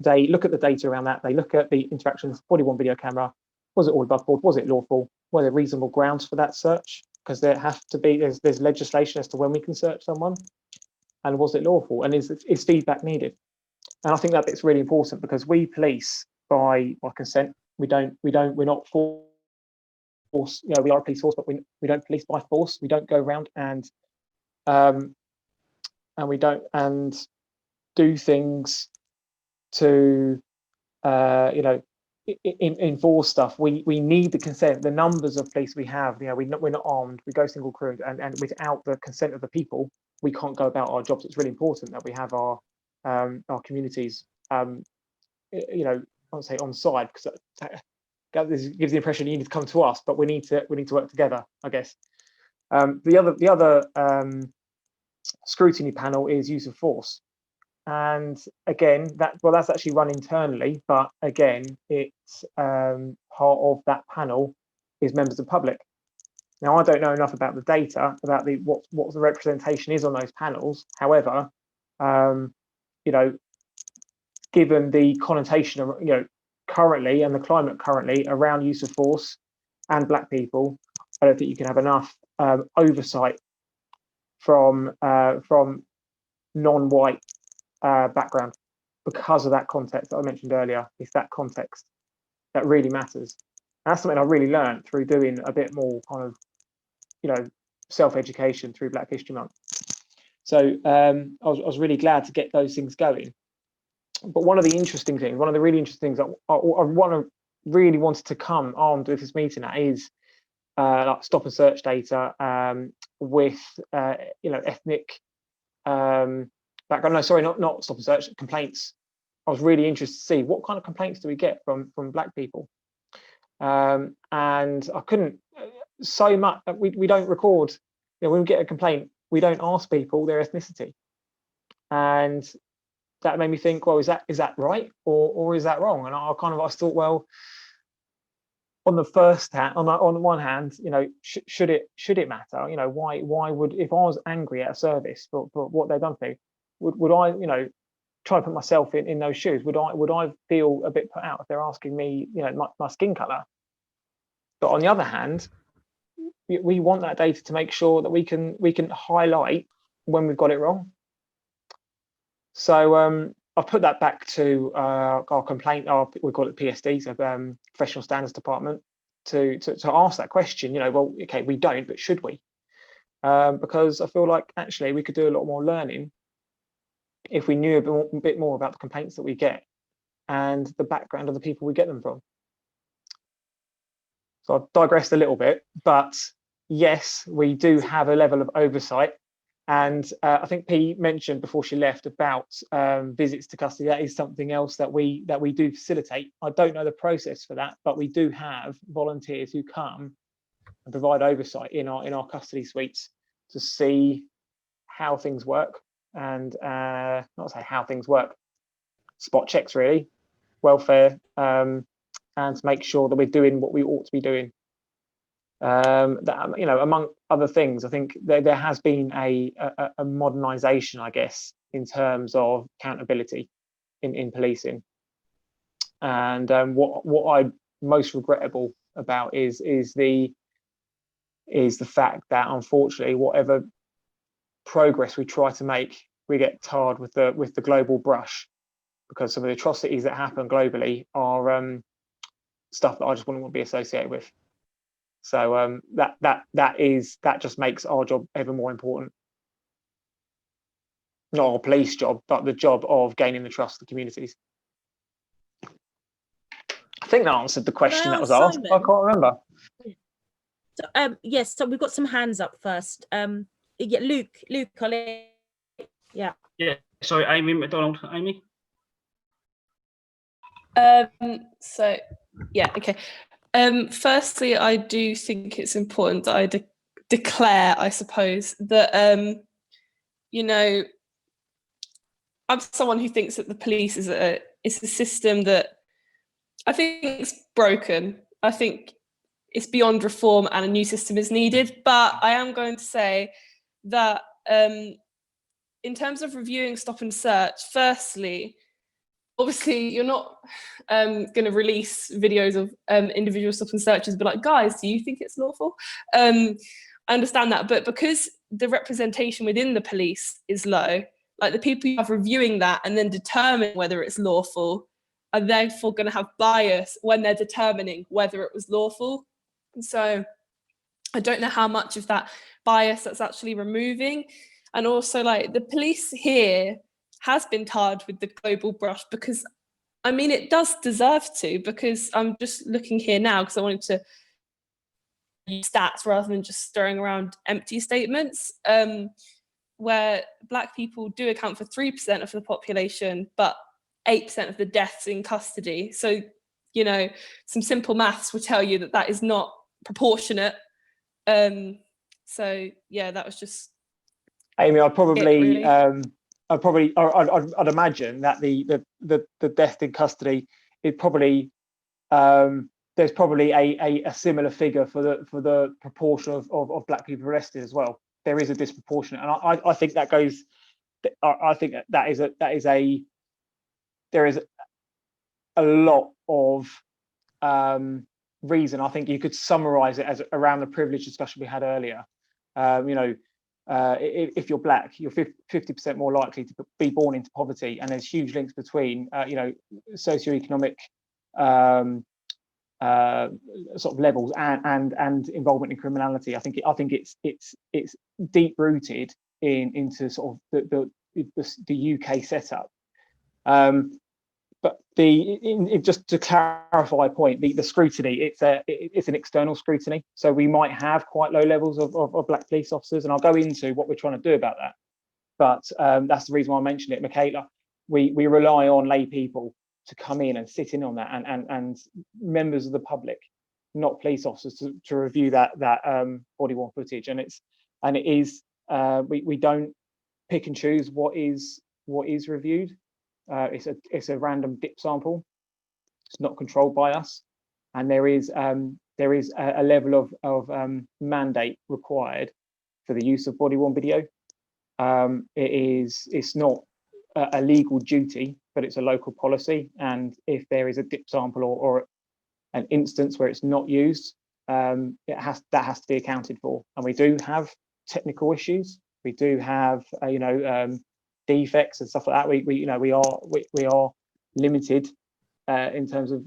They look at the data around that. They look at the interactions, body worn video camera. Was it all above board? Was it lawful? Were there reasonable grounds for that search? Because there have to be, there's legislation as to when we can search someone. And was it lawful? And is feedback needed? And I think that bit's really important, because we police by consent. We're not force. You know, we are a police force, but we don't police by force. We don't go around and we don't do things to enforce stuff. We need the consent. The numbers of police we have, you know, we're not armed. We go single crewed, and without the consent of the people, we can't go about our jobs. It's really important that we have our communities, you know, I won't say on side, because this gives the impression you need to come to us, but we need to work together, I guess. The other scrutiny panel is use of force, and again, that's actually run internally, but again, it's part of that panel is members of the public. Now, I don't know enough about the data about what the representation is on those panels. However, you know, given the connotation of, you know, currently and the climate currently around use of force and black people, I don't think you can have enough oversight from non-white background, because of that context that I mentioned earlier. It's that context that really matters. And that's something I really learned through doing a bit more kind of, you know, self-education through Black History Month. So I was really glad to get those things going. But one of the really interesting things that I really wanted to come armed with this meeting at is like stop and search data with you know, ethnic background. No, sorry, not stop and search, complaints. I was really interested to see what kind of complaints do we get from black people, and I couldn't so much. We don't record. You know, when we get a complaint, we don't ask people their ethnicity, and that made me think, well, is that right, or is that wrong? And I thought, well, on the first hand, on the one hand, you know, should it matter? You know, why would, if I was angry at a service for what they've done for me, would I, you know, try to put myself in those shoes? Would I feel a bit put out if they're asking me, you know, my skin color? But on the other hand, we want that data to make sure that we can highlight when we've got it wrong. So I've put that back to our complaint, we call it PSD, so Professional Standards Department, to ask that question. You know, well, okay, we don't, but should we? Because I feel like actually we could do a lot more learning if we knew a bit more about the complaints that we get and the background of the people we get them from. So I've digressed a little bit, but yes, we do have a level of oversight. And I think P mentioned before she left about visits to custody. That is something else that we do facilitate. I don't know the process for that, but we do have volunteers who come and provide oversight in our custody suites to see how things work, and not say how things work, spot checks really, welfare, and to make sure that we're doing what we ought to be doing. That, you know, among other things, I think there has been a modernization, I guess, in terms of accountability in policing. And what I'm most regrettable about is the fact that, unfortunately, whatever progress we try to make, we get tarred with the global brush, because some of the atrocities that happen globally are stuff that I just wouldn't want to be associated with. So that just makes our job ever more important. Not our police job, but the job of gaining the trust of the communities. think that answered the question that was ask asked. I Simon? can't remember. So, yes, so we've got some hands up first. Yeah, Luke, yeah. Yeah, sorry, Amy McDonald. Amy? So, yeah, okay. Firstly, I do think it's important that I declare, I suppose, that, you know, I'm someone who thinks that the police is a system that I think it's broken. I think it's beyond reform and a new system is needed. But I am going to say that in terms of reviewing stop and search, firstly, obviously you're not going to release videos of individual stop and searches, but like, guys, do you think it's lawful? I understand that, but because the representation within the police is low, like the people you have reviewing that and then determining whether it's lawful are therefore going to have bias when they're determining whether it was lawful. And so I don't know how much of that bias that's actually removing. And also, like, the police here has been tarred with the global brush because, I mean, it does deserve to, because I'm just looking here now because I wanted to use stats rather than just throwing around empty statements, where Black people do account for 3% of the population, but 8% of the deaths in custody. So, you know, some simple maths would tell you that that is not proportionate. So yeah, that was just Amy, I'd probably, really. I'd imagine that the death in custody, it probably, there's probably a similar figure for the proportion of Black people arrested as well. There is a disproportionate, and I think that goes. I think there is a lot of reason. I think you could summarize it as around the privilege discussion we had earlier. You know, if you're Black, you're 50% more likely to be born into poverty, and there's huge links between you know, socioeconomic sort of levels and involvement in criminality. I think it's deep rooted into sort of the UK setup. But just to clarify a point, the scrutiny, it's an external scrutiny. So we might have quite low levels of Black police officers, and I'll go into what we're trying to do about that. But that's the reason why I mentioned it, Michaela. We rely on lay people to come in and sit in on that, and members of the public, not police officers, to review that body-worn footage. And it is we don't pick and choose what is reviewed. It's a random dip sample. It's not controlled by us, and there is a level of mandate required for the use of body-worn video. It's not a legal duty, but it's a local policy. And if there is a dip sample or an instance where it's not used, that has to be accounted for. And we do have technical issues. We do have defects and stuff like that. We are limited in terms of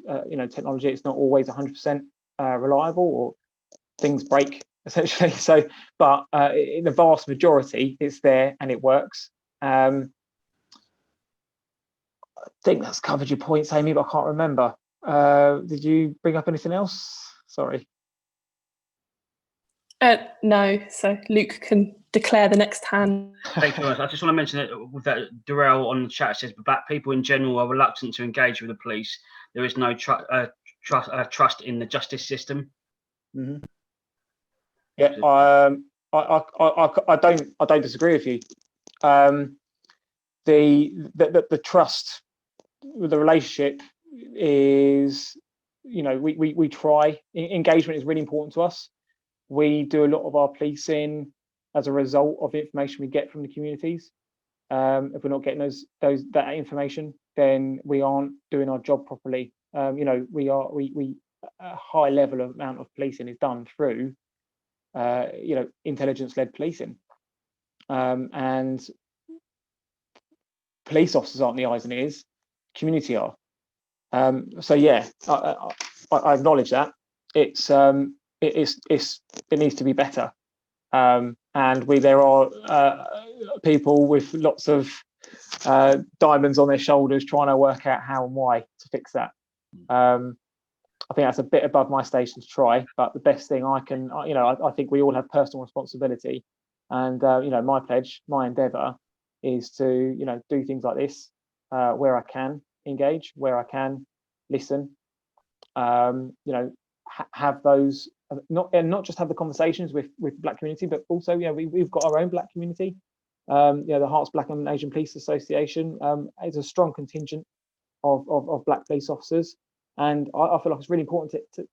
technology. It's not always 100% reliable, or things break essentially. So, but in the vast majority, it's there and it works. I think that's covered your points, Amy, but I can't remember. Did you bring up anything else? Sorry. No, so Luke can declare the next hand. Thank you very much. I just want to mention that with that Darrell on the chat says, but Black people in general are reluctant to engage with the police. There is no trust in the justice system. Mm-hmm. Yeah, I don't disagree with you. The trust with the relationship is, we try. Engagement is really important to us. We do a lot of our policing as a result of the information we get from the communities. If we're not getting that information, then we aren't doing our job properly. We a high level of amount of policing is done through intelligence-led policing, and police officers aren't the eyes and ears, community are. So yeah, I acknowledge that it needs to be better, and there are people with lots of diamonds on their shoulders trying to work out how and why to fix that. I think that's a bit above my station to try, but the best thing I can, I think we all have personal responsibility, and my pledge, my endeavour, is to do things like this where I can engage, where I can listen, have those not just have the conversations with Black community, but also we've got our own Black community. The Herts Black and Asian Police Association is a strong contingent of Black police officers. And I feel like it's really important to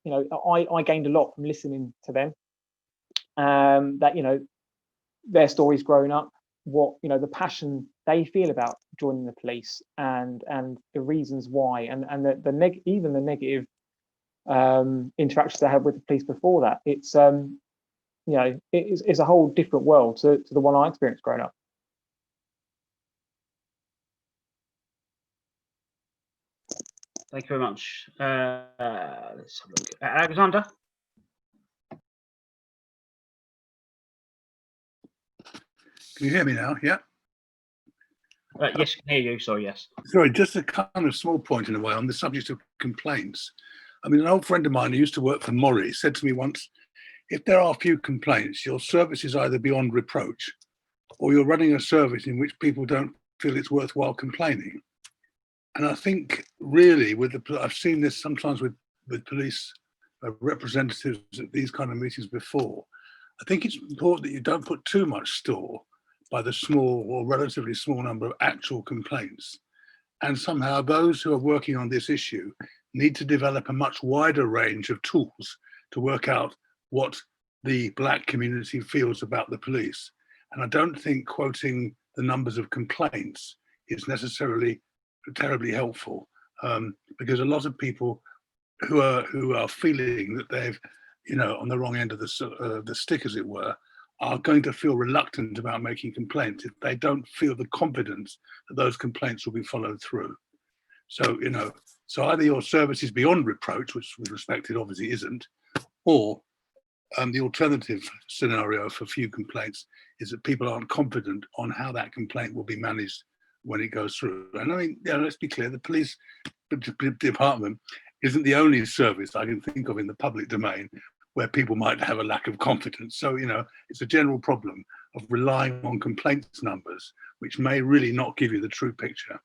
I gained a lot from listening to them. That their stories growing up, what the passion they feel about joining the police, and the reasons why, and even the negative interactions they had with the police before that. It's it's a whole different world to the one I experienced growing up. Thank you very much. Let's have a look. Alexander? Can you hear me now? Yeah? Yes, I can hear you. Sorry, yes. Sorry, just a kind of small point in a way on the subject of complaints. I mean, an old friend of mine who used to work for Mori said to me once, if there are few complaints, your service is either beyond reproach or you're running a service in which people don't feel it's worthwhile complaining. And I think really I've seen this sometimes with police representatives at these kind of meetings before. I think it's important that you don't put too much store by the small or relatively small number of actual complaints. And somehow those who are working on this issue need to develop a much wider range of tools to work out what the Black community feels about the police. And I don't think quoting the numbers of complaints is necessarily terribly helpful, because a lot of people who are feeling that they've, on the wrong end of the stick, as it were, are going to feel reluctant about making complaints if they don't feel the confidence that those complaints will be followed through. So, so either your service is beyond reproach, which with respect it obviously isn't, or the alternative scenario for few complaints is that people aren't confident on how that complaint will be managed when it goes through. And I mean, let's be clear, the police department isn't the only service I can think of in the public domain where people might have a lack of confidence. So, it's a general problem of relying on complaints numbers, which may really not give you the true picture.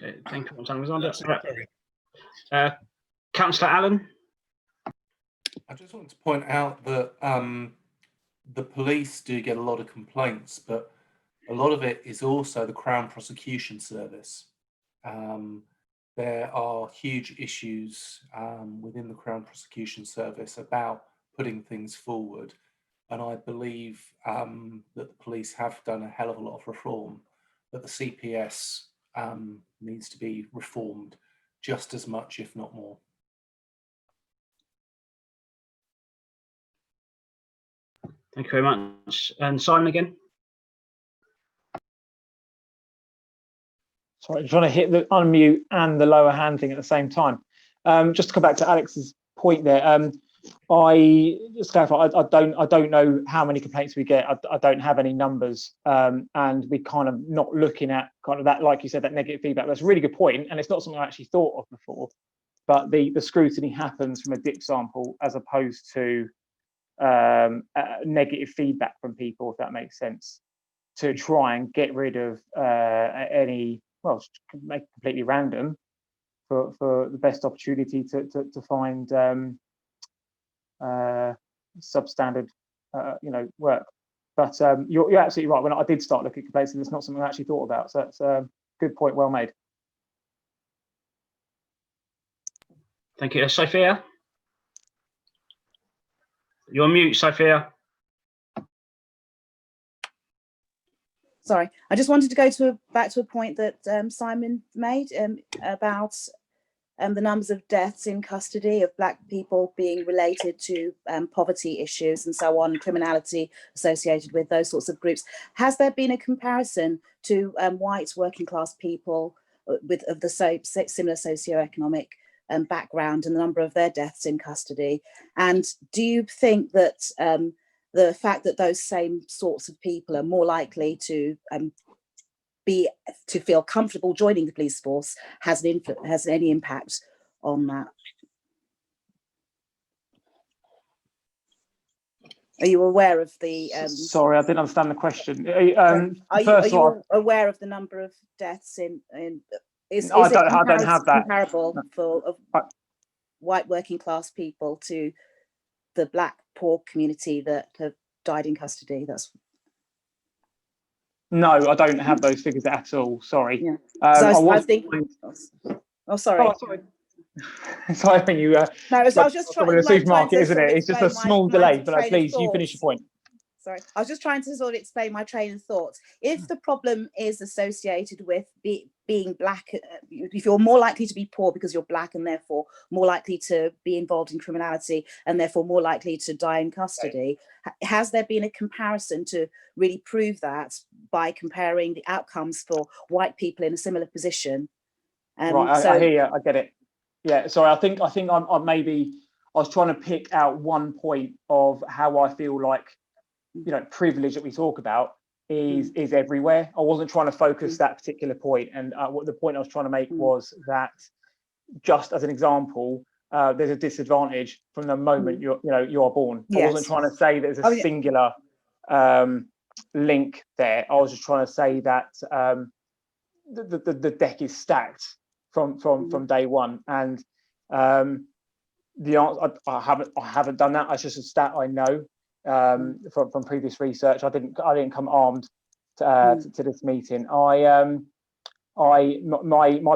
Okay, thank you, Alexander. Councillor Allen? I just want to point out that the police do get a lot of complaints, but a lot of it is also the Crown Prosecution Service. There are huge issues within the Crown Prosecution Service about putting things forward, and I believe that the police have done a hell of a lot of reform, but the CPS needs to be reformed just as much, if not more. Thank you very much. And Simon again? Sorry, I'm trying to hit the unmute and the lower hand thing at the same time. Just to come back to Alex's point there, I just clarify, I don't know how many complaints we get. I don't have any numbers, and we kind of not looking at kind of that, like you said, that negative feedback. That's a really good point, and it's not something I actually thought of before. But the scrutiny happens from a dip sample as opposed to negative feedback from people, if that makes sense, to try and get rid of any, well, make it completely random for the best opportunity to find substandard work. But you're absolutely right. When I did start looking at complaints, and it's not something I actually thought about. So that's a good point, well made. Thank you. Sophia? You're on mute, Sophia. Sorry, I just wanted to go back to a point that Simon made about the numbers of deaths in custody of Black people being related to poverty issues and so on, criminality associated with those sorts of groups. Has there been a comparison to white working class people of the similar socioeconomic background and the number of their deaths in custody? And do you think that the fact that those same sorts of people are more likely to to feel comfortable joining the police force has any impact on that. Are you aware of the? Sorry, I didn't understand the question. Are you aware of the number of deaths in? Is I don't have that. Comparable for white working class people to the black poor community that have died in custody? No, I don't have those figures at all. Sorry. Yeah. I think. Oh, sorry. Oh, sorry. Sorry, I think you. No, I was just trying. The supermarket, isn't it? It's just a small delay. But please, you finish your point. Sorry, I was just trying to sort of explain my train of thoughts. If the problem is associated with being black, if you're more likely to be poor because you're black and therefore more likely to be involved in criminality and therefore more likely to die in custody, has there been a comparison to really prove that by comparing the outcomes for white people in a similar position? Right, I hear you. I get it. Yeah, sorry. I think I'm maybe I was trying to pick out one point of how I feel like, you know, privilege that we talk about is everywhere. I wasn't trying to focus that particular point, and what the point I was trying to make was that, just as an example, there's a disadvantage from the moment you are born. Yes. I wasn't trying to say there's a singular link there. I was just trying to say that the deck is stacked from day one, and the answer, I haven't done that. It's just a stat I know from previous research. I didn't come armed to this meeting. My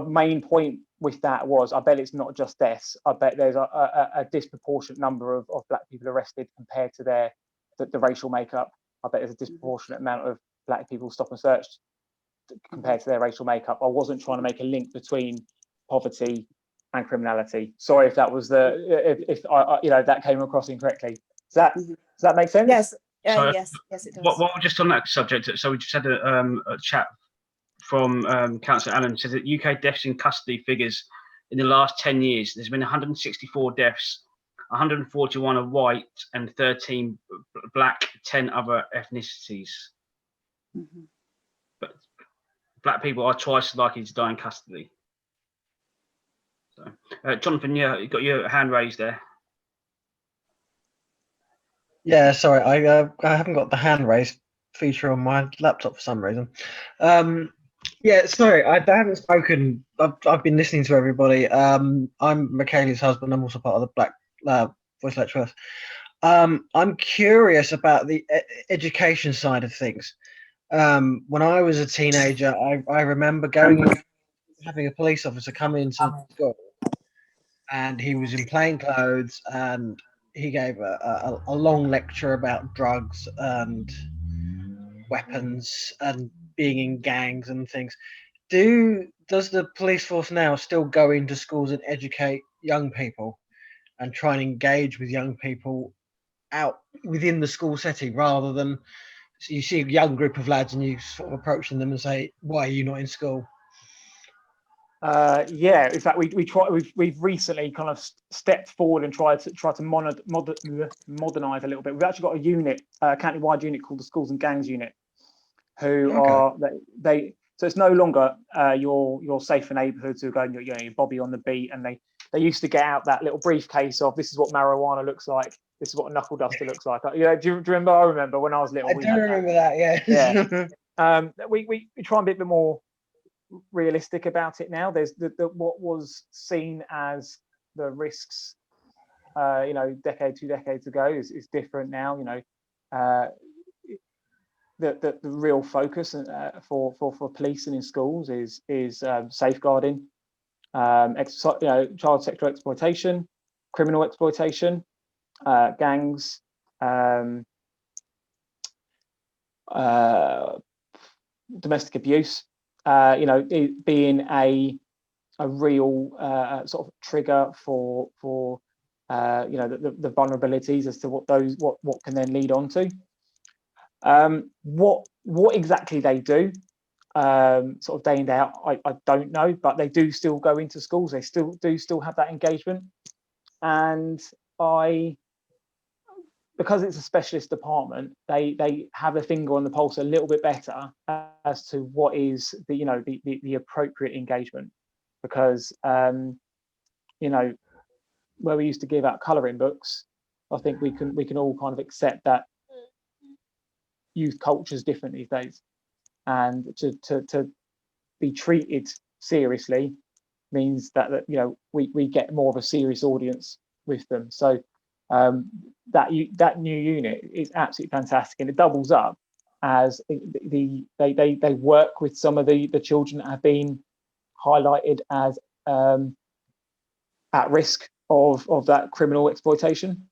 main point with that was, I bet it's not just deaths. I bet there's a disproportionate number of black people arrested compared to the racial makeup. I bet there's a disproportionate amount of black people stop and searched compared to their racial makeup. I wasn't trying to make a link between poverty and criminality. Sorry if that was if I that came across incorrectly. Does that make sense? Yes. Yes, it does. Well, just on that subject, so we just had a chat from Councillor Allen, says that UK deaths in custody figures in the last 10 years, there's been 164 deaths, 141 are white and 13 black, 10 other ethnicities. But black people are twice as likely to die in custody. So, Jonathan, you got your hand raised there. Yeah, sorry, I haven't got the hand raise feature on my laptop for some reason. Yeah, sorry, I haven't spoken. I've been listening to everybody. I'm Michaela's husband. I'm also part of the Black Voice Lecturers. I'm curious about the education side of things. When I was a teenager, I remember having a police officer come into school, and he was in plain clothes, and he gave a long lecture about drugs and weapons and being in gangs and things. Does the police force now still go into schools and educate young people and try and engage with young people out within the school setting, rather than you see a young group of lads and you sort of approaching them and say, why are you not in school? Yeah, in fact, we've recently kind of stepped forward and tried to modernise a little bit. We've actually got a unit, a county-wide unit called the Schools and Gangs Unit, who are so it's no longer your safer neighbourhoods who are going, your Bobby on the beat, and they used to get out that little briefcase of, this is what marijuana looks like, this is what a knuckle duster looks like. Do you remember? I remember when I was little. I do remember that. Yeah. We try and be a bit more realistic about it now. There's what was seen as the risks, two decades ago is different now. The real focus for policing in schools is safeguarding, child sexual exploitation, criminal exploitation, gangs, domestic abuse. Being a real sort of trigger for the vulnerabilities as to what can then lead on to. What exactly they do, sort of day in day out, I don't know, but they do still go into schools. They still have that engagement, and because it's a specialist department, they have a finger on the pulse a little bit better as to what is the appropriate engagement, because where we used to give out colouring books, I think we can all kind of accept that youth culture is different these days, and to be treated seriously means that we get more of a serious audience with them. So that new unit is absolutely fantastic, and it doubles up as they work with some of the children that have been highlighted as at risk of that criminal exploitation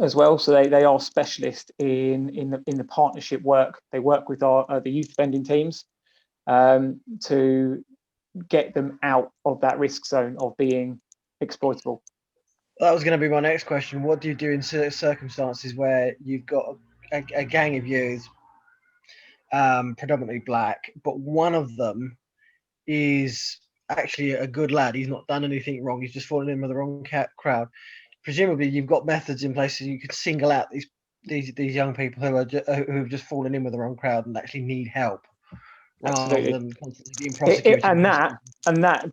as well. So they are specialists in the partnership work. They work with the youth offending teams to get them out of that risk zone of being exploitable. That was going to be my next question. What do you do in circumstances where you've got a gang of youths, predominantly black, but one of them is actually a good lad? He's not done anything wrong. He's just fallen in with the wrong crowd. Presumably, you've got methods in place so you could single out these young people who have just fallen in with the wrong crowd and actually need help. Absolutely. Rather than constantly being prosecuted. And that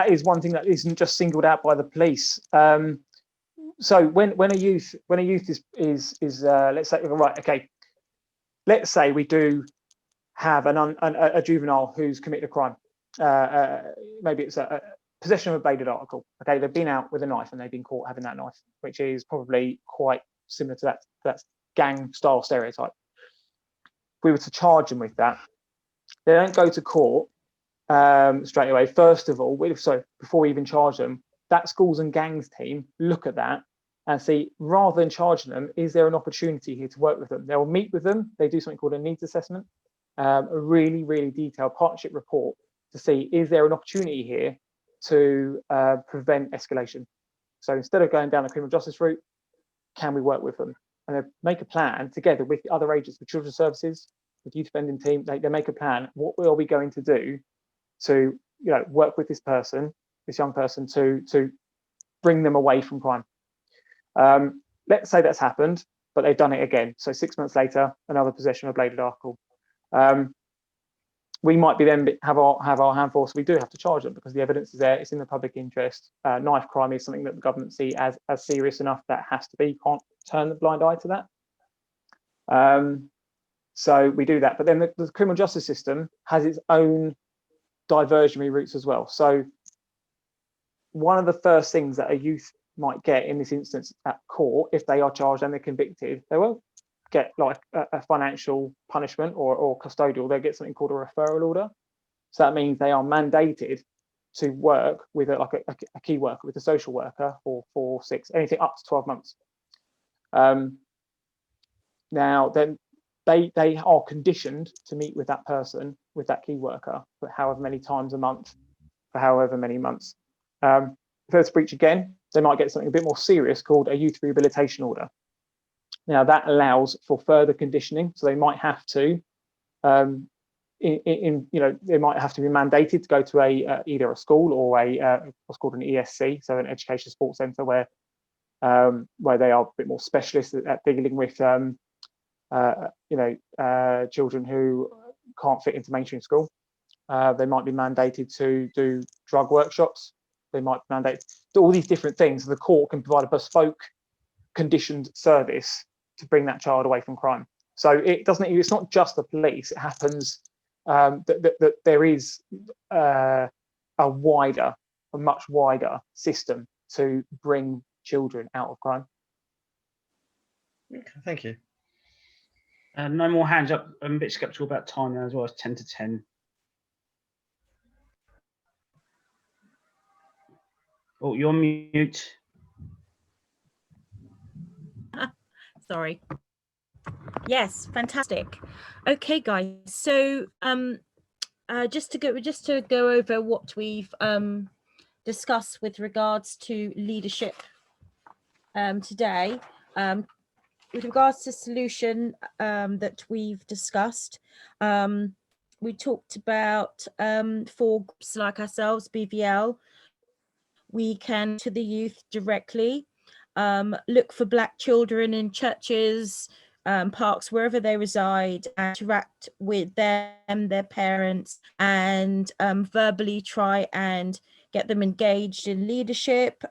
is one thing that isn't just singled out by the police. So when a youth is let's say, right, okay, let's say we do have a juvenile who's committed a crime. Maybe it's a possession of a bladed article. Okay, they've been out with a knife and they've been caught having that knife, which is probably quite similar to that gang style stereotype. If we were to charge them with that, they don't go to court straight away. First of all, before we even charge them, that schools and gangs team look at that and see, rather than charging them, is there an opportunity here to work with them? They'll meet with them. They do something called a needs assessment, a really, really detailed partnership report to see, is there an opportunity here to prevent escalation? So instead of going down the criminal justice route, can we work with them? And they make a plan together with the other agents, with children's services, with youth offending team. They make a plan. What are we going to do to work with this young person to bring them away from crime? Let's say that's happened, but they've done it again. So 6 months later, another possession of a bladed article. We might be then have our hand force. We do have to charge them because the evidence is there. It's in the public interest. Knife crime is something that the government see as serious enough that has to be. You can't turn the blind eye to that. So we do that. But then the criminal justice system has its own diversionary routes as well. So one of the first things that a youth might get in this instance at court, if they are charged and they're convicted, they won't get like a financial punishment or custodial. They get something called a referral order. So that means they are mandated to work with a key worker, with a social worker for 4, 6, anything up to 12 months. Now then they are conditioned to meet with that person, with that key worker, for however many times a month, for however many months. If there's a breach again, they might get something a bit more serious called a youth rehabilitation order. Now that allows for further conditioning, so they might have to, they might have to be mandated to go to either a school or what's called an ESC, so an education support centre, where they are a bit more specialist at dealing with children who can't fit into mainstream school. They might be mandated to do drug workshops. They might be mandated to do all these different things. The court can provide a bespoke conditioned service to bring that child away from crime. So it's not just the police. It happens that there is a much wider system to bring children out of crime. Okay, thank you. No more hands up. I'm a bit sceptical about time now as well. It's 10 to 10. Oh, you're on mute. Sorry. Yes, fantastic. Okay, guys. So just to go over what we've discussed with regards to leadership today. With regards to solution that we've discussed, we talked about for groups like ourselves, BVL, we can to the youth directly. look for Black children in churches, parks, wherever they reside, and interact with them, their parents, and verbally try and get them engaged in leadership,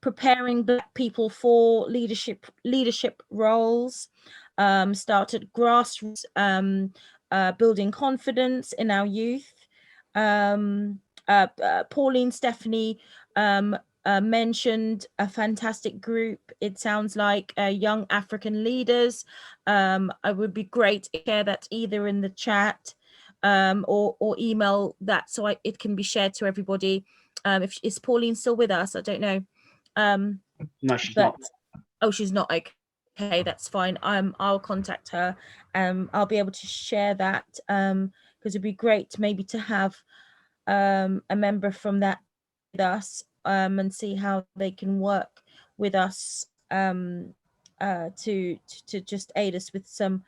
preparing Black people for leadership roles, start at grassroots, building confidence in our youth. Pauline, Stephanie mentioned a fantastic group. It sounds like young African leaders. It would be great to share that either in the chat or email that so it can be shared to everybody. Is Pauline still with us? I don't know. No, she's not. Oh, she's not. Okay, that's fine. I'll contact her. I'll be able to share that because it'd be great maybe to have a member from that with us and see how they can work with us to just aid us with some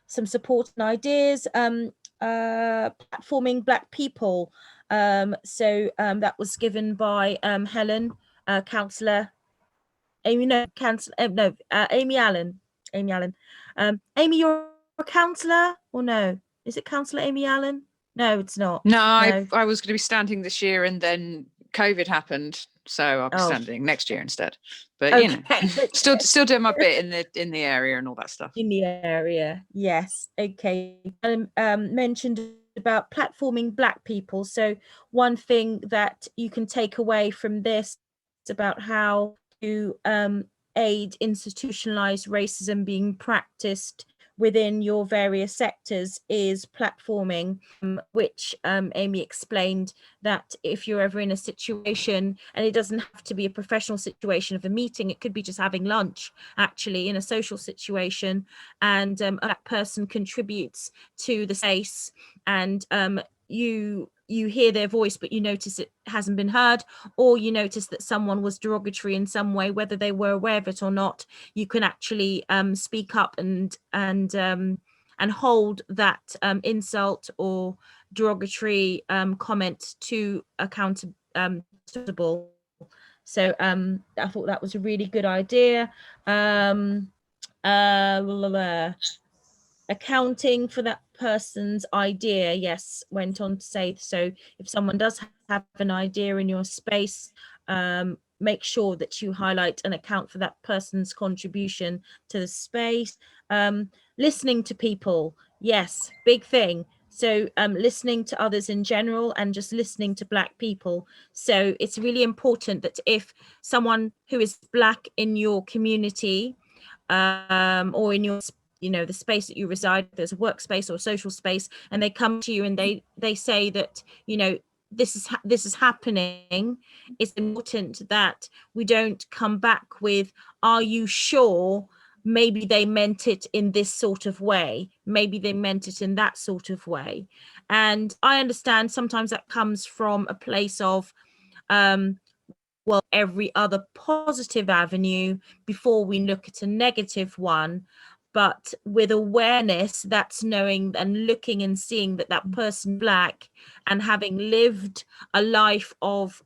support and ideas. Platforming Black people. So that was given by Helen, councillor. Amy, no, Amy Allen. Amy, you're a councillor or no? Is it Councillor Amy Allen? No, it's not. No, I was going to be standing this year and then COVID happened, so I'll be standing next year instead. But you know, still doing my bit in the area and all that stuff. In the area, yes. Okay. Mentioned about platforming Black people. So one thing that you can take away from this is about how to aid institutionalized racism being practiced within your various sectors is platforming, which Amy explained that if you're ever in a situation, and it doesn't have to be a professional situation of a meeting, it could be just having lunch actually in a social situation, and that person contributes to the space, and you hear their voice but you notice it hasn't been heard, or you notice that someone was derogatory in some way, whether they were aware of it or not, you can actually speak up and hold that insult or derogatory comment to accountable. So I thought that was a really good idea. Accounting for that person's idea, yes, went on to say, so if someone does have an idea in your space, make sure that you highlight and account for that person's contribution to the space. Listening to people, yes, big thing. So listening to others in general and just listening to Black people. So it's really important that if someone who is Black in your community or in your the space that you reside, there's a workspace or a social space, and they come to you and they say that this is happening, it's important that we don't come back with, are you sure? Maybe they meant it in this sort of way, maybe they meant it in that sort of way. And I understand sometimes that comes from a place of well, every other positive avenue before we look at a negative one. But with awareness, that's knowing and looking and seeing that that person Black and having lived a life of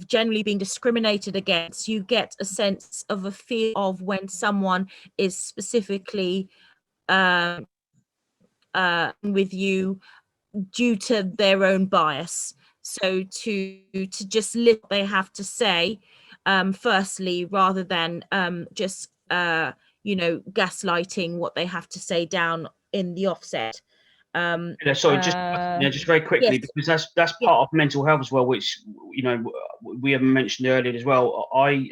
generally being discriminated against, you get a sense of a feel of when someone is specifically with you due to their own bias. So to just listen what they have to say, firstly, rather than just gaslighting what they have to say down in the offset. Sorry, just very quickly, yes. because that's part of mental health as well, which we have mentioned earlier as well. I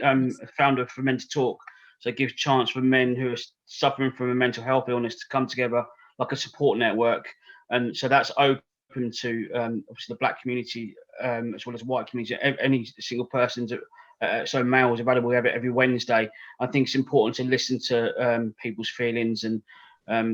founder for Men to Talk, so it gives chance for men who are suffering from a mental health illness to come together like a support network, and so that's open to obviously the Black community as well as white community. Any single person, so males available every Wednesday. I think it's important to listen to people's feelings and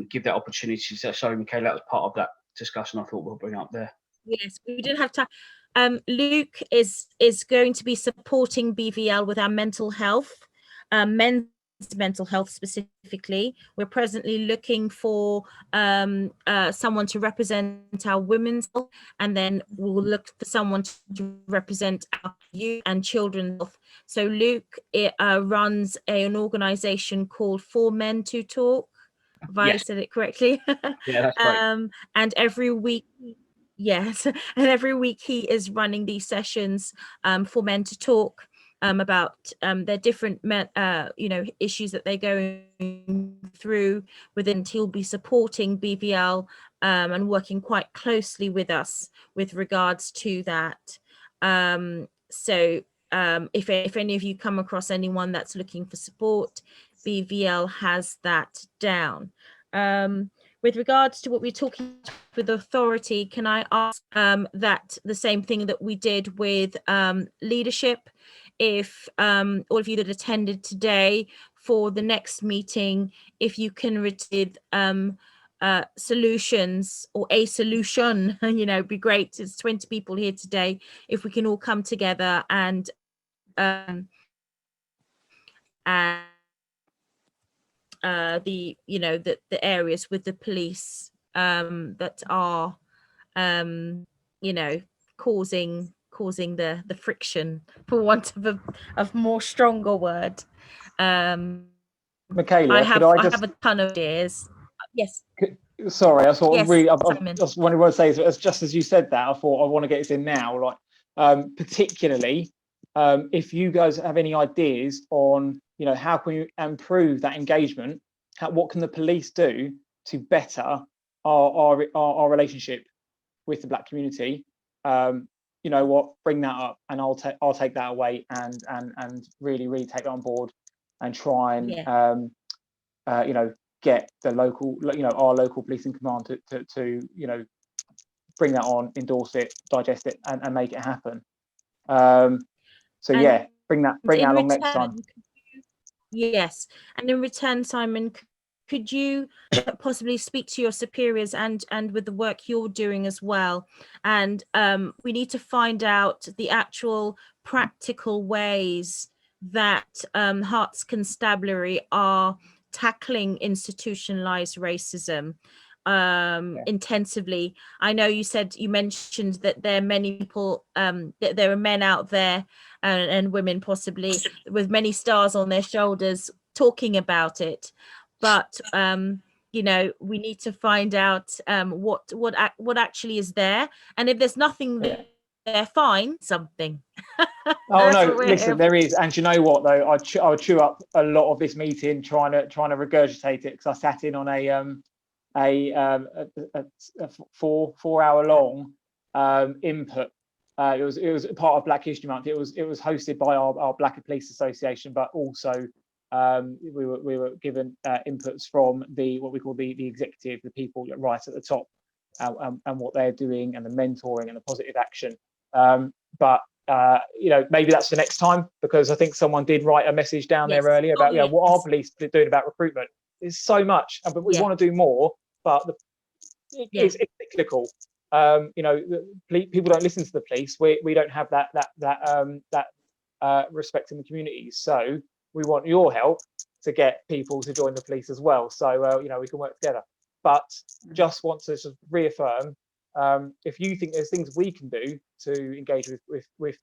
give that opportunity. So sorry, Michaela, that was part of that discussion I thought we'll bring up there. Yes, we didn't have time. Luke is going to be supporting BVL with our mental health, men's mental health specifically. We're presently looking for someone to represent our women's health, and then we'll look for someone to represent our youth and children's health. So Luke runs an organisation called For Men to Talk. Have I said it correctly? Yeah, that's right. And every week, yes, and every week he is running these sessions for men to talk about their different issues that they're going through within. He'll be supporting BVL and working quite closely with us with regards to that. So if any of you come across anyone that's looking for support, BVL has that down. With regards to what we're talking with authority, can I ask that the same thing that we did with leadership, if all of you that attended today for the next meeting, if you can receive solutions or a solution, it'd be great. It's 20 people here today. If we can all come together and the areas with the police that are causing the friction, for want of a more stronger word. Michaela, I have a ton of ideas. Yes. Sorry, I thought yes, I just wanted to say, just as you said that, I thought I want to get this in now. Like, particularly, if you guys have any ideas on, how can you improve that engagement? What can the police do to better our relationship with the Black community? You know what? Bring that up, and I'll take that away and really take that on board and try and get the local, our local policing command to bring that on, endorse it, digest it, and make it happen. So yeah, bring that along next time. Yes, and in return, Simon, could you possibly speak to your superiors and with the work you're doing as well? And we need to find out the actual practical ways that Herts Constabulary are tackling institutionalized racism intensively. I know you mentioned that there are many people, that there are men out there and women possibly with many stars on their shoulders talking about it, but we need to find out what actually is there, and if there's nothing there, find something. Oh no, listen, there is, and you know what though, I'll chew up a lot of this meeting trying to regurgitate it, because I sat in on a 4 hour long input. It was part of Black History Month. It was hosted by our Black Police Association, but also we were given inputs from what we call the executive, the people right at the top, and what they're doing, and the mentoring and the positive action. But maybe that's the next time, because I think someone did write a message down there earlier about what are police doing about recruitment. There's so much, but we want to do more. But it's cyclical. People don't listen to the police. We don't have that respect in the communities. So we want your help to get people to join the police as well. So we can work together. But just want to sort of reaffirm, if you think there's things we can do to engage with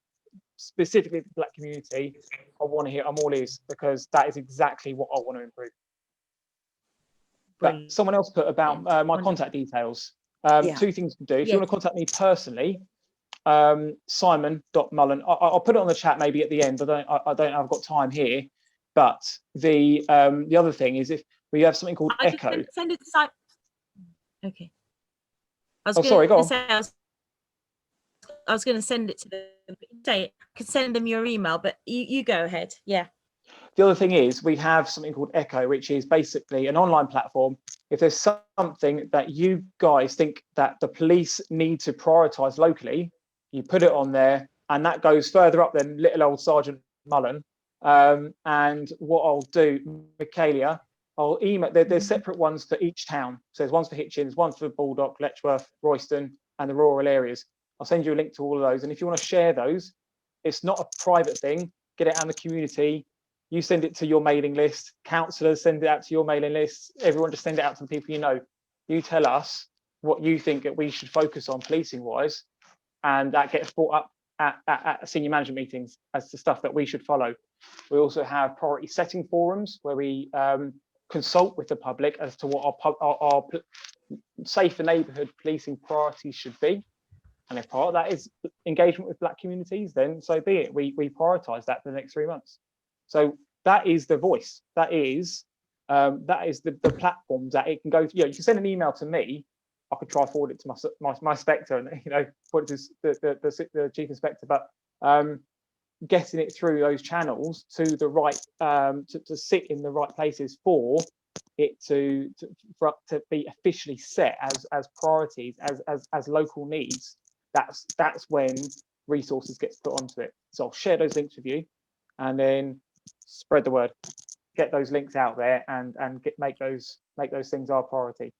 specifically the Black community, I want to hear. I'm all ears, because that is exactly what I want to improve. But someone else put about my contact details. Two things you can do. If you want to contact me personally, simon.mullen. I'll put it on the chat maybe at the end. I don't have got time here. But the other thing is, if we have something called Echo. Send it to Simon. Okay. Sorry, go on. I was going to send it to them. I could send them your email, but you go ahead. Yeah. The other thing is, we have something called Echo, which is basically an online platform. If there's something that you guys think that the police need to prioritise locally, you put it on there, and that goes further up than little old Sergeant Mullen. And what I'll do, Michaela, I'll email. There's separate ones for each town. So there's ones for Hitchins, ones for Baldock, Letchworth, Royston, and the rural areas. I'll send you a link to all of those. And if you want to share those, it's not a private thing. Get it out in the community. You send it to your mailing list, councillors send it out to your mailing list, everyone just send it out to the people you know. You tell us what you think that we should focus on policing wise, and that gets brought up at senior management meetings as to stuff that we should follow. We also have priority setting forums where we consult with the public as to what our safer neighbourhood policing priorities should be. And if part of that is engagement with Black communities, then so be it. We prioritise that for the next 3 months. So that is the voice. That is the platforms that it can go to. You know, you can send an email to me. I could try forward it to my inspector, and forward it to the chief inspector. But getting it through those channels to the right to sit in the right places for it to be officially set as priorities as local needs. That's when resources gets put onto it. So I'll share those links with you, and then spread the word, get those links out there, and make those things our priority.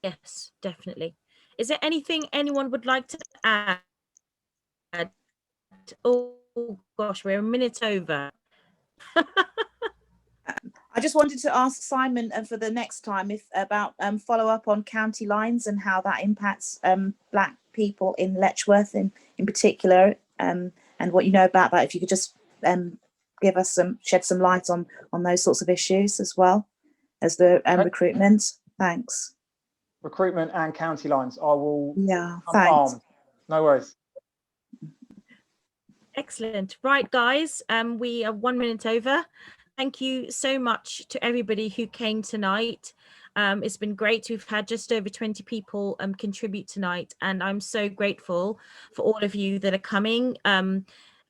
Yes, definitely. Is there anything anyone would like to add? Oh gosh, we're a minute over. I just wanted to ask Simon for the next time if about follow up on county lines and how that impacts Black people in Letchworth in particular, and what you know about that. If you could just give us shed some light on those sorts of issues as well as the recruitment. Thanks. Recruitment and county lines. I will. Yeah. Thanks. Armed. No worries. Excellent. Right, guys. We are 1 minute over. Thank you so much to everybody who came tonight. It's been great. We've had just over 20 people contribute tonight, and I'm so grateful for all of you that are coming.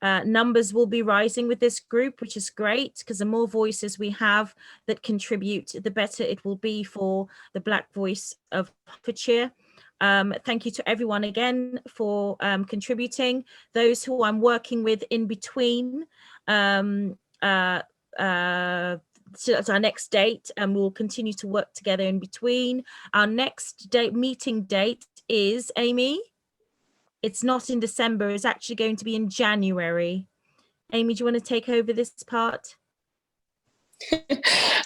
Numbers will be rising with this group, which is great, because the more voices we have that contribute, the better it will be for the Black voice of Hertfordshire. Thank you to everyone again for contributing. Those who I'm working with in between, so that's our next date, and we'll continue to work together in between. Our next meeting date is, Amy, it's not in December, it's actually going to be in January. Amy, do you want to take over this part?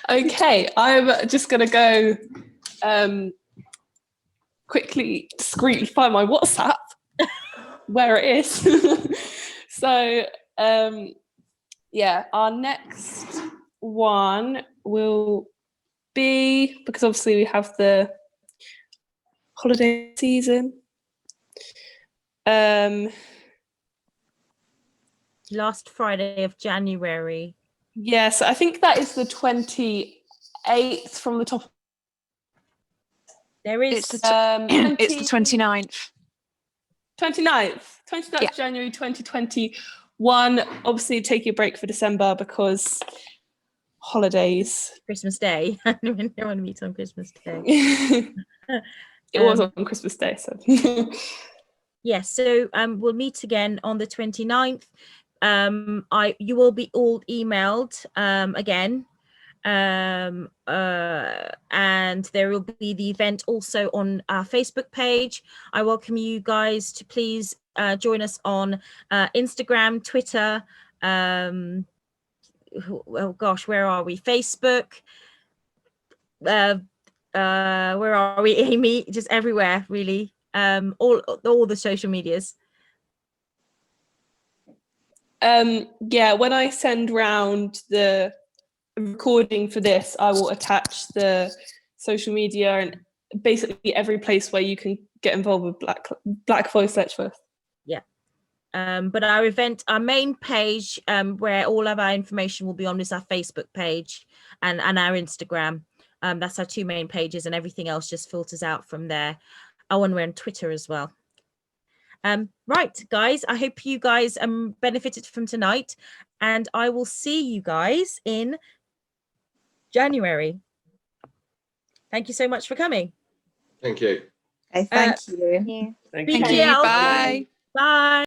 Okay, I'm just going to go quickly, discreetly find my WhatsApp where it is. So, yeah, our next one will be, because obviously we have the holiday season. Last Friday of January. Yes, I think that is the 28th from the top. There is it's the 29th. 29th Yeah. January 2021. Obviously taking a break for December because holidays. Christmas Day. I don't want to meet on Christmas Day. It was on Christmas Day, so yes, so we'll meet again on the 29th. You will be all emailed again, and there will be the event also on our Facebook page. I welcome you guys to please join us on Instagram, Twitter, oh gosh, where are we? Facebook, where are we, Amy? Just everywhere, really. All the social medias. Yeah, when I send round the recording for this, I will attach the social media and basically every place where you can get involved with Black Voice Letchworth. Yeah. But our main page, where all of our information will be on, is our Facebook page and our Instagram. That's our two main pages, and everything else just filters out from there. Oh, and we're on Twitter as well. Right, guys, I hope you guys benefited from tonight, and I will see you guys in January. Thank you so much for coming. Thank you. Okay, thank you. Thank you. Bye. Bye.